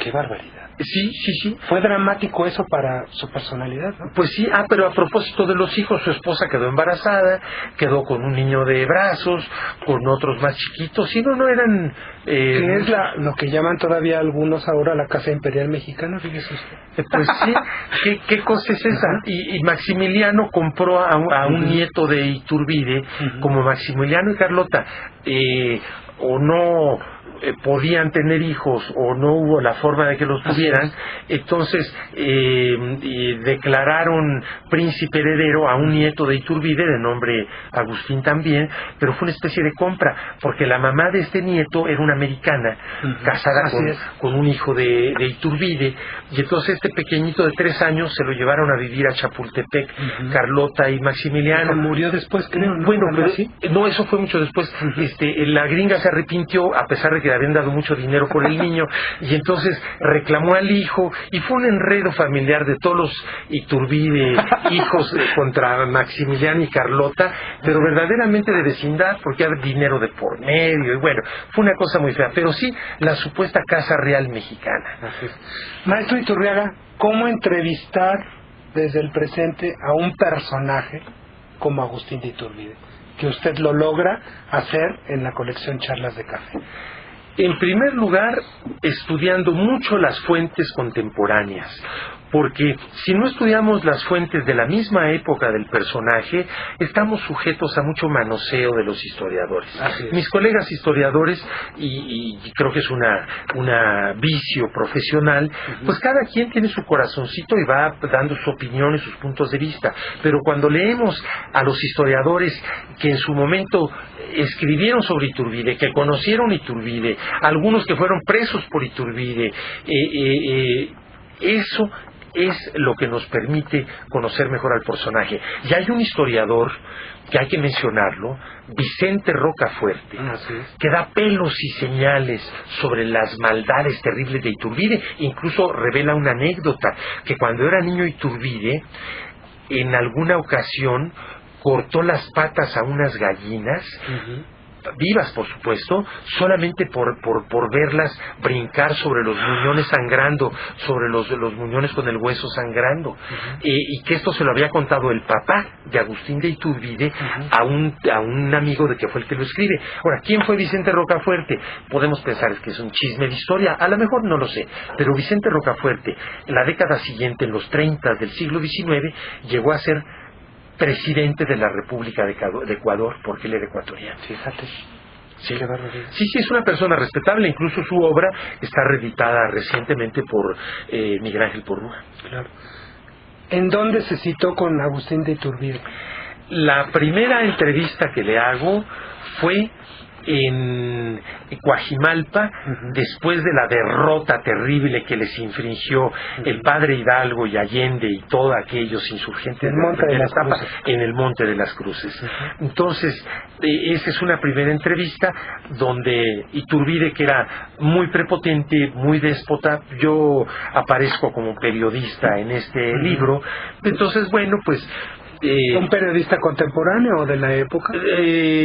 ¡Qué barbaridad!
Sí.
Fue dramático eso para su personalidad, ¿no?
Pues sí, pero a propósito de los hijos, su esposa quedó embarazada, quedó con un niño de brazos, con otros más chiquitos, y no eran...
¿Qué es lo que llaman todavía algunos ahora la Casa Imperial Mexicana? Fíjese usted.
Pues sí, ¿qué cosa es esa? Y Maximiliano compró a un nieto de Iturbide, como Maximiliano y Carlota, o no podían tener hijos o no hubo la forma de que los tuvieran, entonces declararon príncipe heredero a un nieto de Iturbide de nombre Agustín también, pero fue una especie de compra, porque la mamá de este nieto era una americana, casada con un hijo de Iturbide, y entonces este pequeñito de 3 años se lo llevaron a vivir a Chapultepec, Carlota y Maximiliano.
Murió después, creo, ¿no?
Bueno, pero no, eso fue mucho después. La gringa se arrepintió, a pesar de que le habían dado mucho dinero por el niño, y entonces reclamó al hijo, y fue un enredo familiar de todos los Iturbide hijos contra Maximiliano y Carlota, pero verdaderamente de vecindad, porque había dinero de por medio, y bueno, fue una cosa muy fea, pero sí la supuesta Casa Real Mexicana.
Maestro Iturriaga, ¿cómo entrevistar desde el presente a un personaje como Agustín de Iturbide, que usted lo logra hacer en la colección Charlas de Café?
En primer lugar, estudiando mucho las fuentes contemporáneas, porque si no estudiamos las fuentes de la misma época del personaje, estamos sujetos a mucho manoseo de los historiadores. Mis colegas historiadores, y creo que es una vicio profesional, pues cada quien tiene su corazoncito y va dando su opinión y sus puntos de vista, pero cuando leemos a los historiadores que en su momento escribieron sobre Iturbide, que conocieron Iturbide, algunos que fueron presos por Iturbide, eso es lo que nos permite conocer mejor al personaje. Y hay un historiador que hay que mencionarlo, Vicente Rocafuerte, que da pelos y señales sobre las maldades terribles de Iturbide. Incluso revela una anécdota, que cuando era niño Iturbide, en alguna ocasión cortó las patas a unas gallinas, vivas por supuesto, solamente por verlas brincar sobre los muñones sangrando, sobre los muñones con el hueso sangrando, y que esto se lo había contado el papá de Agustín de Iturbide a un amigo de que fue el que lo escribe. Ahora, ¿quién fue Vicente Rocafuerte? Podemos pensar que es un chisme de historia, a lo mejor no lo sé, pero Vicente Rocafuerte, en la década siguiente, en los 30 del siglo XIX, llegó a ser presidente de la República de Ecuador, porque él era ecuatoriano.
Fíjate.
Sí. Sí, es una persona respetable. Incluso su obra está reeditada recientemente por Miguel Ángel Porrúa.
Claro. ¿En dónde se citó con Agustín de Iturbide?
La primera entrevista que le hago fue en Coajimalpa, después de la derrota terrible que les infringió el padre Hidalgo y Allende y todos aquellos insurgentes en el Monte de las Cruces. Entonces, esa es una primera entrevista donde Iturbide, que era muy prepotente, muy déspota, yo aparezco como periodista en este libro. Entonces, bueno, pues
¿un periodista contemporáneo o de la época?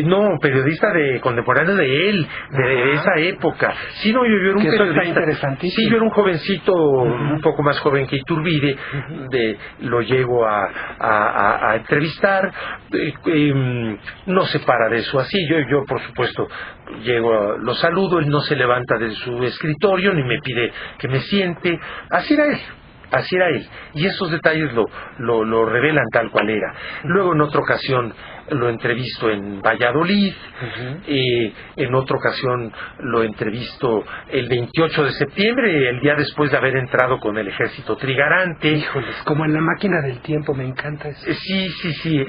No, periodista contemporáneo de él, de esa época. Sí, no, yo era un periodista
interesantísimo.
Sí, yo era un jovencito, un poco más joven que Iturbide, lo llego a entrevistar, no se para de eso así, yo por supuesto llego, lo saludo, él no se levanta de su escritorio, ni me pide que me siente, así era él, y esos detalles lo revelan tal cual era. Luego en otra ocasión lo entrevisto en Valladolid, en otra ocasión lo entrevisto el 28 de septiembre, el día después de haber entrado con el ejército trigarante.
Híjoles, como en La máquina del tiempo, me encanta eso.
Sí,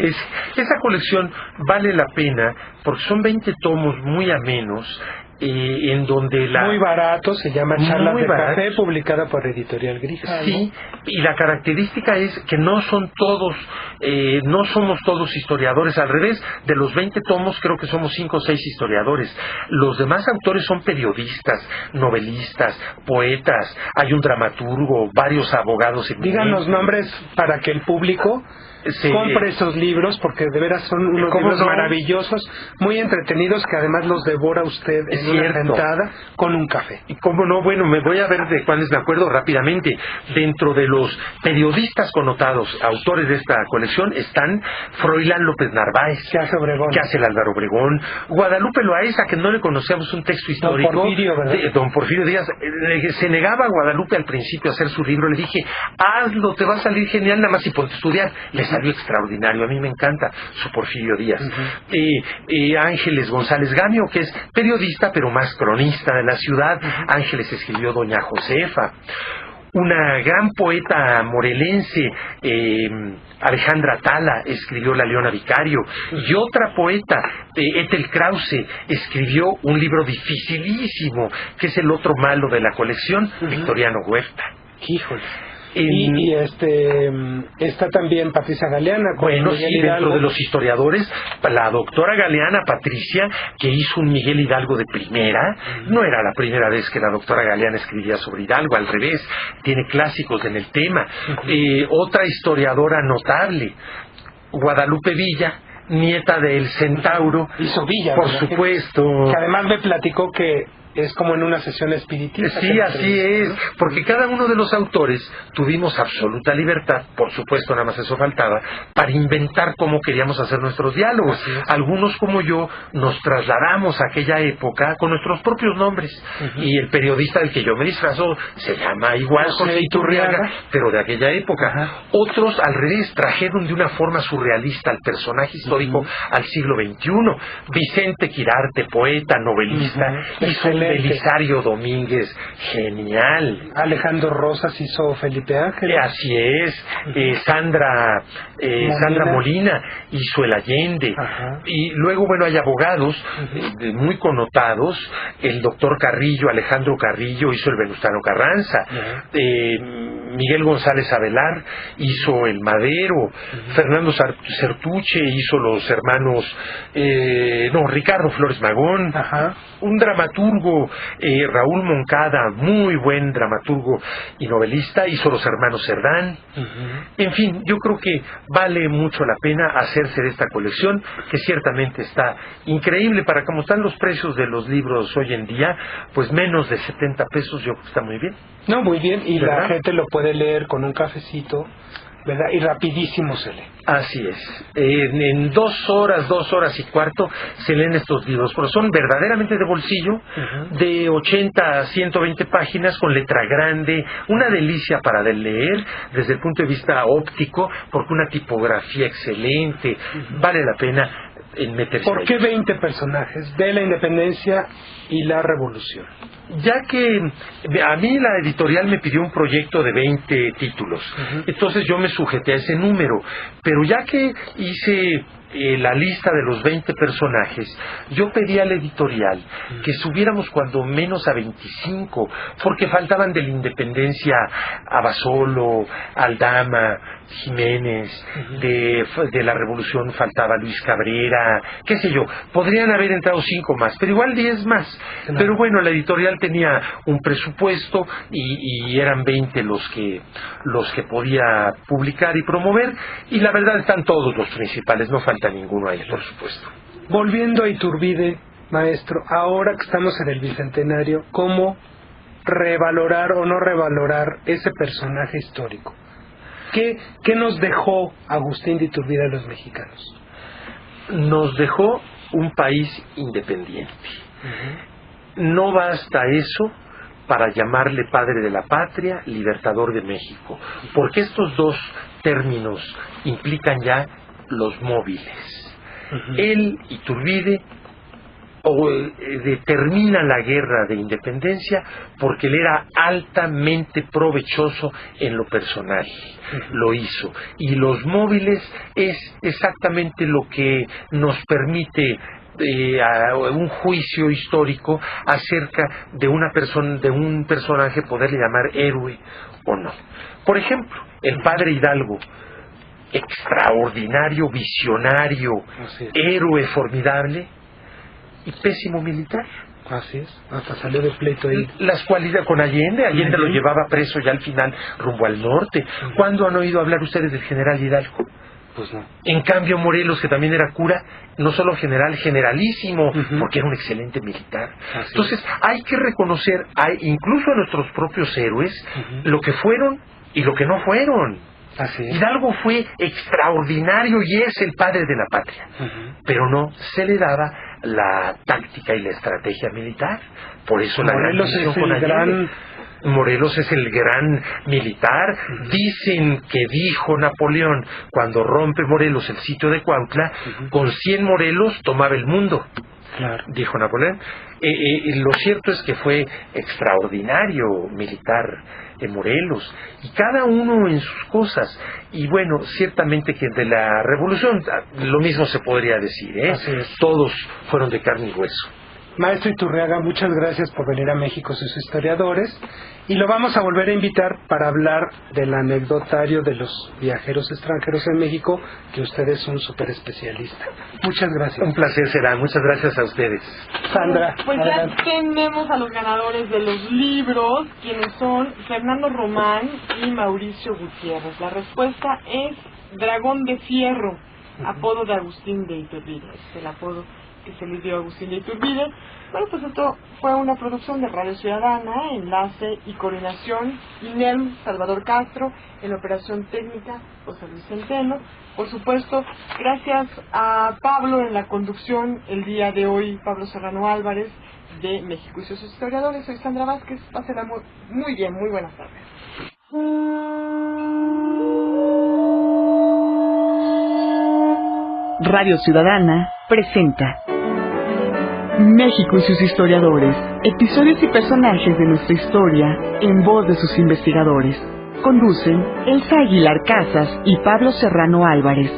esa colección vale la pena, porque son 20 tomos muy amenos, en donde
muy barato, se llama Charlas de Café, publicada por Editorial Grijalbo.
Sí, y la característica es que no son todos, no somos todos historiadores. Al revés, de los 20 tomos creo que somos 5 o 6 historiadores. Los demás autores son periodistas, novelistas, poetas, hay un dramaturgo, varios abogados.
Digan los nombres para que el público compre esos libros, porque de veras son unos libros maravillosos, muy entretenidos, que además los devora usted en una sentada con un café.
Y cómo no, bueno, me voy a ver de cuáles me acuerdo rápidamente. Dentro de los periodistas connotados, autores de esta colección, están Froilán López Narváez, que hace el Álvaro Obregón, Guadalupe Loaesa, que no le conocíamos un texto histórico, Don Porfirio Díaz. Se negaba a Guadalupe al principio a hacer su libro, le dije, hazlo, te va a salir genial, nada más y ponte a estudiar. Salió extraordinario, a mí me encanta su Porfirio Díaz. Ángeles González Gamio, que es periodista pero más cronista de la ciudad. Ángeles escribió Doña Josefa. Una gran poeta morelense, Alejandra Tala, escribió La Leona Vicario. Y otra poeta, Ethel Krause, escribió un libro dificilísimo, que es el otro malo de la colección, Victoriano Huerta.
Híjole. Y está también Patricia Galeana.
Bueno, sí, dentro de los historiadores, la doctora Galeana, Patricia, que hizo un Miguel Hidalgo de primera. No era la primera vez que la doctora Galeana escribía sobre Hidalgo, al revés, tiene clásicos en el tema. Otra historiadora notable, Guadalupe Villa, nieta del Centauro.
Hizo Villa,
por supuesto.
Que además me platicó que es como en una sesión espiritista.
Sí, así es, porque cada uno de los autores tuvimos absoluta libertad, por supuesto, nada más eso faltaba, para inventar cómo queríamos hacer nuestros diálogos. Algunos, como yo, nos trasladamos a aquella época con nuestros propios nombres, y el periodista del que yo me disfrazo se llama igual José Iturriaga, pero de aquella época. Otros, al revés, trajeron de una forma surrealista al personaje histórico al siglo XXI. Vicente Quirarte, poeta, novelista, hizo un Belisario Domínguez genial.
Alejandro Rosas hizo Felipe Ángel.
Así es. Sandra Molina hizo El Allende. Y luego, bueno, hay abogados muy connotados. El doctor Carrillo, Alejandro Carrillo, hizo El Venustiano Carranza. Miguel González Avelar hizo El Madero. Fernando Certuche hizo Los Hermanos Ricardo Flores Magón. Un dramaturgo, Raúl Moncada, muy buen dramaturgo y novelista, hizo Los Hermanos Cerdán. En fin, yo creo que vale mucho la pena hacerse de esta colección, que ciertamente está increíble. Para cómo están los precios de los libros hoy en día, pues menos de 70 pesos, yo creo que está muy bien.
No, muy bien, y
¿verdad?
La gente lo puede leer con un cafecito, ¿verdad? Y rapidísimo se lee.
Así es. En 2 horas y cuarto se leen estos libros, pero son verdaderamente de bolsillo, de 80 a 120 páginas, con letra grande, una delicia para leer desde el punto de vista óptico, porque una tipografía excelente, vale la pena meterse.
¿Por qué 20 personajes de la independencia y la revolución?
Ya que a mí la editorial me pidió un proyecto de 20 títulos, entonces yo me sujeté a ese número, pero ya que hice la lista de los 20 personajes, yo pedí a la editorial que subiéramos cuando menos a 25, porque faltaban de la independencia Abasolo, Aldama, Jiménez, de la revolución faltaba Luis Cabrera, qué sé yo, podrían haber entrado 5 más, pero igual 10 más. Pero bueno, la editorial tenía un presupuesto y eran 20 los que podía publicar y promover, y la verdad están todos los principales, no falta ninguno ahí, por supuesto.
Volviendo a Iturbide, maestro, ahora que estamos en el Bicentenario, ¿cómo revalorar o no revalorar ese personaje histórico? ¿Qué nos dejó Agustín de Iturbide a los mexicanos?
Nos dejó un país independiente. No basta eso para llamarle padre de la patria, libertador de México, porque estos dos términos implican ya los móviles. Él, Iturbide, determina la guerra de independencia porque él era altamente provechoso en lo personal, lo hizo, y los móviles es exactamente lo que nos permite un juicio histórico acerca de una persona, de un personaje, poderle llamar héroe o no. Por ejemplo, el padre Hidalgo, extraordinario, visionario, héroe formidable y pésimo militar.
Así es, hasta salió de pleito ahí.
Las cualidades con Allende lo llevaba preso ya al final rumbo al norte. ¿Cuándo han oído hablar ustedes del general Hidalgo?
Pues no.
En cambio, Morelos, que también era cura, no solo general, generalísimo, porque era un excelente militar. Entonces, hay que reconocer, incluso a nuestros propios héroes, lo que fueron y lo que no fueron. Hidalgo fue extraordinario y es el padre de la patria, pero no se le daba la táctica y la estrategia militar. Por eso
Morelos
la gran Morelos es el gran militar. Dicen que dijo Napoleón, cuando rompe Morelos el sitio de Cuautla, con 100 Morelos tomaba el mundo. Dijo Napoleón. Lo cierto es que fue extraordinario militar en Morelos, y cada uno en sus cosas. Y bueno, ciertamente que de la revolución lo mismo se podría decir, todos fueron de carne y hueso.
Maestro Iturriaga, muchas gracias por venir a México, sus historiadores, y lo vamos a volver a invitar para hablar del anecdotario de los viajeros extranjeros en México, que usted es un súper especialista. Muchas gracias.
Un placer será, muchas gracias a ustedes.
Sandra,
pues
adelante.
Ya tenemos a los ganadores de los libros, quienes son Fernando Román y Mauricio Gutiérrez. La respuesta es Dragón de Fierro, apodo de Agustín de Iturbide, es el apodo que se le dio a Agustín de Iturbide. Bueno, pues esto fue una producción de Radio Ciudadana, enlace y coordinación, INERM, Salvador Castro, en la operación técnica, José Luis Centeno. Por supuesto, gracias a Pablo en la conducción el día de hoy, Pablo Serrano Álvarez, de México y sus historiadores. Soy Sandra Vázquez, pásenla muy bien, muy buenas tardes.
Radio Ciudadana presenta México y sus historiadores, episodios y personajes de nuestra historia en voz de sus investigadores. Conducen Elsa Aguilar Casas y Pablo Serrano Álvarez.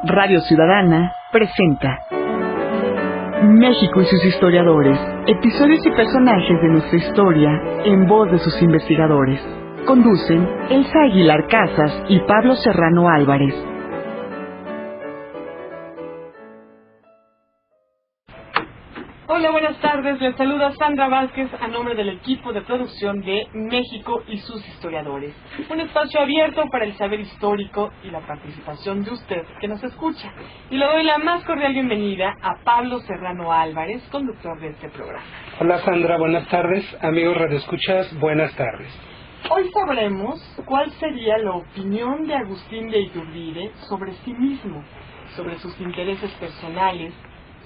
Radio Ciudadana presenta México y sus historiadores, episodios y personajes de nuestra historia en voz de sus investigadores. Conducen Elsa Aguilar Casas y Pablo Serrano Álvarez.
Hola, buenas tardes. Les saluda Sandra Vázquez a nombre del equipo de producción de México y sus historiadores. Un espacio abierto para el saber histórico y la participación de usted que nos escucha. Y le doy la más cordial bienvenida a Pablo Serrano Álvarez, conductor de este programa.
Hola Sandra, buenas tardes. Amigos radioescuchas, buenas tardes.
Hoy sabremos cuál sería la opinión de Agustín de Iturbide sobre sí mismo, sobre sus intereses personales,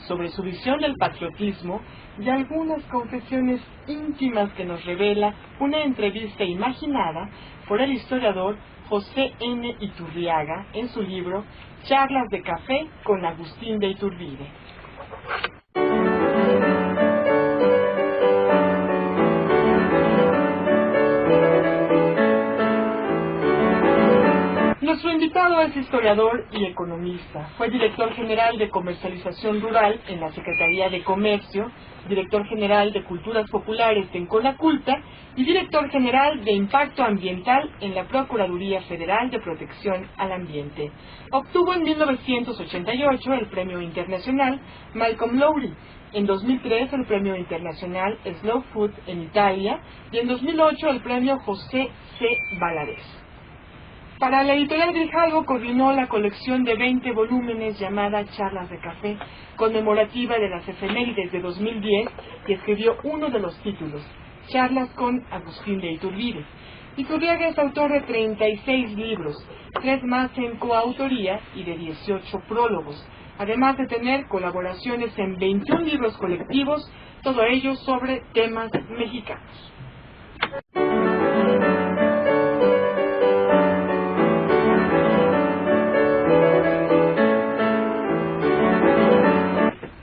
sobre su visión del patriotismo y algunas confesiones íntimas que nos revela una entrevista imaginada por el historiador José N. Iturriaga en su libro Charlas de Café con Agustín de Iturbide. Nuestro invitado es historiador y economista. Fue director general de Comercialización Rural en la Secretaría de Comercio, director general de Culturas Populares en Conaculta y director general de Impacto Ambiental en la Procuraduría Federal de Protección al Ambiente. Obtuvo en 1988 el Premio Internacional Malcolm Lowry, en 2003 el Premio Internacional Slow Food en Italia y en 2008 el Premio José C. Valadez. Para la editorial Grijalvo coordinó la colección de 20 volúmenes llamada Charlas de Café, conmemorativa de las efemérides de 2010, y escribió uno de los títulos, Charlas con Agustín de Iturbide. Iturriaga es autor de 36 libros, 3 más en coautoría y de 18 prólogos, además de tener colaboraciones en 21 libros colectivos, todo ello sobre temas mexicanos.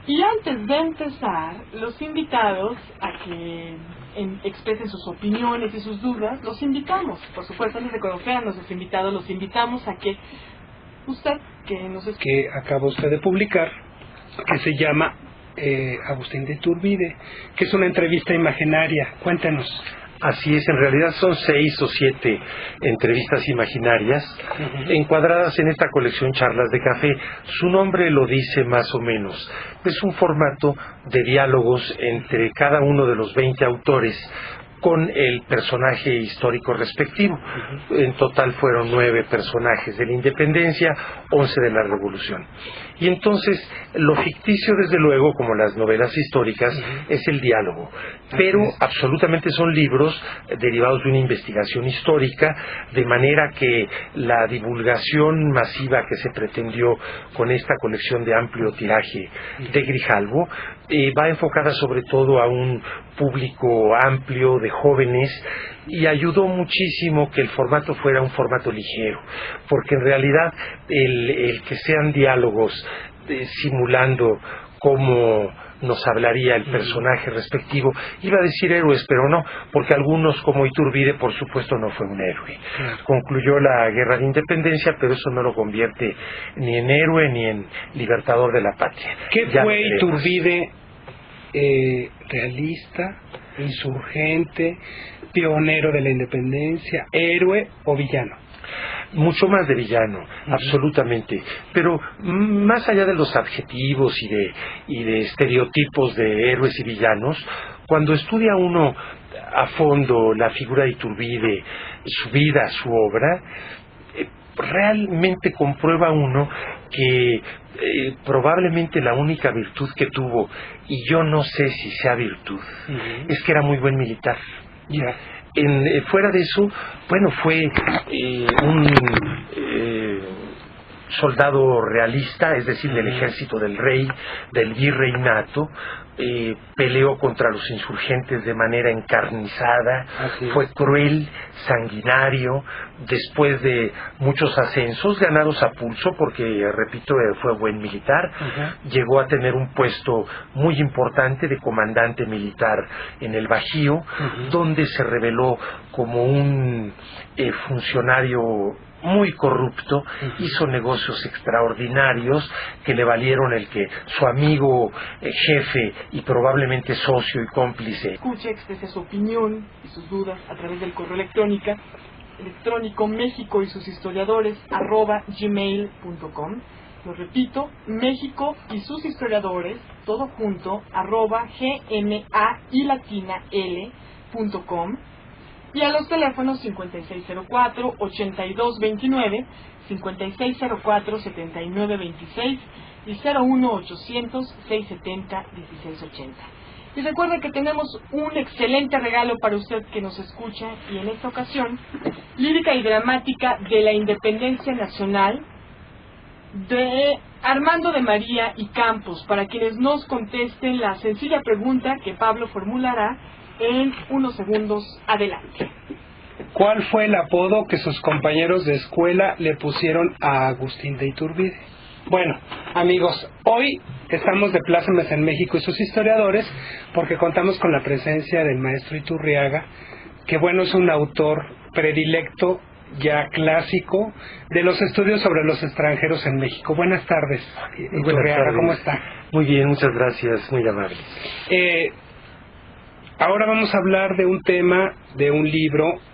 Y antes de empezar, los invitados a que expresen sus opiniones y sus dudas, los invitamos, por supuesto, antes de conocer a nuestros invitados, los invitamos a que usted, que nos escucha,
Que acaba usted de publicar, que se llama Agustín de Iturbide, que es una entrevista imaginaria. Cuéntenos.
Así es, en realidad son 6 o 7 entrevistas imaginarias encuadradas en esta colección Charlas de Café. Su nombre lo dice más o menos. Es un formato de diálogos entre cada uno de los 20 autores con el personaje histórico respectivo. En total fueron 9 personajes de la independencia, 11 de la revolución. Y entonces, lo ficticio, desde luego, como las novelas históricas, es el diálogo. Pero absolutamente son libros derivados de una investigación histórica, de manera que la divulgación masiva que se pretendió con esta colección de amplio tiraje de Grijalvo va enfocada sobre todo a un público amplio de jóvenes, y ayudó muchísimo que el formato fuera un formato ligero, porque en realidad el que sean diálogos simulando cómo nos hablaría el personaje respectivo, iba a decir héroes, pero no, porque algunos, como Iturbide, por supuesto no fue un héroe. Concluyó la guerra de independencia, pero eso no lo convierte ni en héroe ni en libertador de la patria.
¿Qué fue Iturbide? Realista, insurgente, pionero de la independencia, héroe o villano.
mucho más de villano, absolutamente. Pero más allá de los adjetivos y de estereotipos de héroes y villanos, cuando estudia uno a fondo la figura de Iturbide, su vida, su obra, realmente comprueba uno que probablemente la única virtud que tuvo, y yo no sé si sea virtud, es que era muy buen militar. Fuera de eso, bueno, fue un soldado realista, es decir, del ejército del rey, del virreinato. Peleó contra los insurgentes de manera encarnizada, fue cruel, sanguinario, después de muchos ascensos ganados a pulso, porque repito, fue buen militar, llegó a tener un puesto muy importante de comandante militar en el Bajío, donde se reveló como un funcionario muy corrupto, hizo negocios extraordinarios que le valieron el que su amigo jefe y probablemente socio y cómplice
escuche, exprese su opinión y sus dudas a través del correo electrónico México y sus historiadores @gmail.com. Lo repito, México y sus historiadores, todo junto, @gmail.com. Y a los teléfonos 5604-8229, 5604-7926 y 01800-670-1680. Y recuerden que tenemos un excelente regalo para usted que nos escucha, y en esta ocasión, lírica y dramática de la Independencia Nacional de Armando de María y Campos, para quienes nos contesten la sencilla pregunta que Pablo formulará en unos segundos. Adelante.
¿Cuál fue el apodo que sus compañeros de escuela le pusieron a Agustín de Iturbide? Bueno, amigos, hoy estamos de plácemes en México y sus historiadores porque contamos con la presencia del maestro Iturriaga, que bueno, es un autor predilecto, ya clásico, de los estudios sobre los extranjeros en México. Buenas tardes, Iturriaga, ¿cómo está?
Muy bien, muchas gracias, muy amable.
Ahora vamos a hablar de un tema, de un libro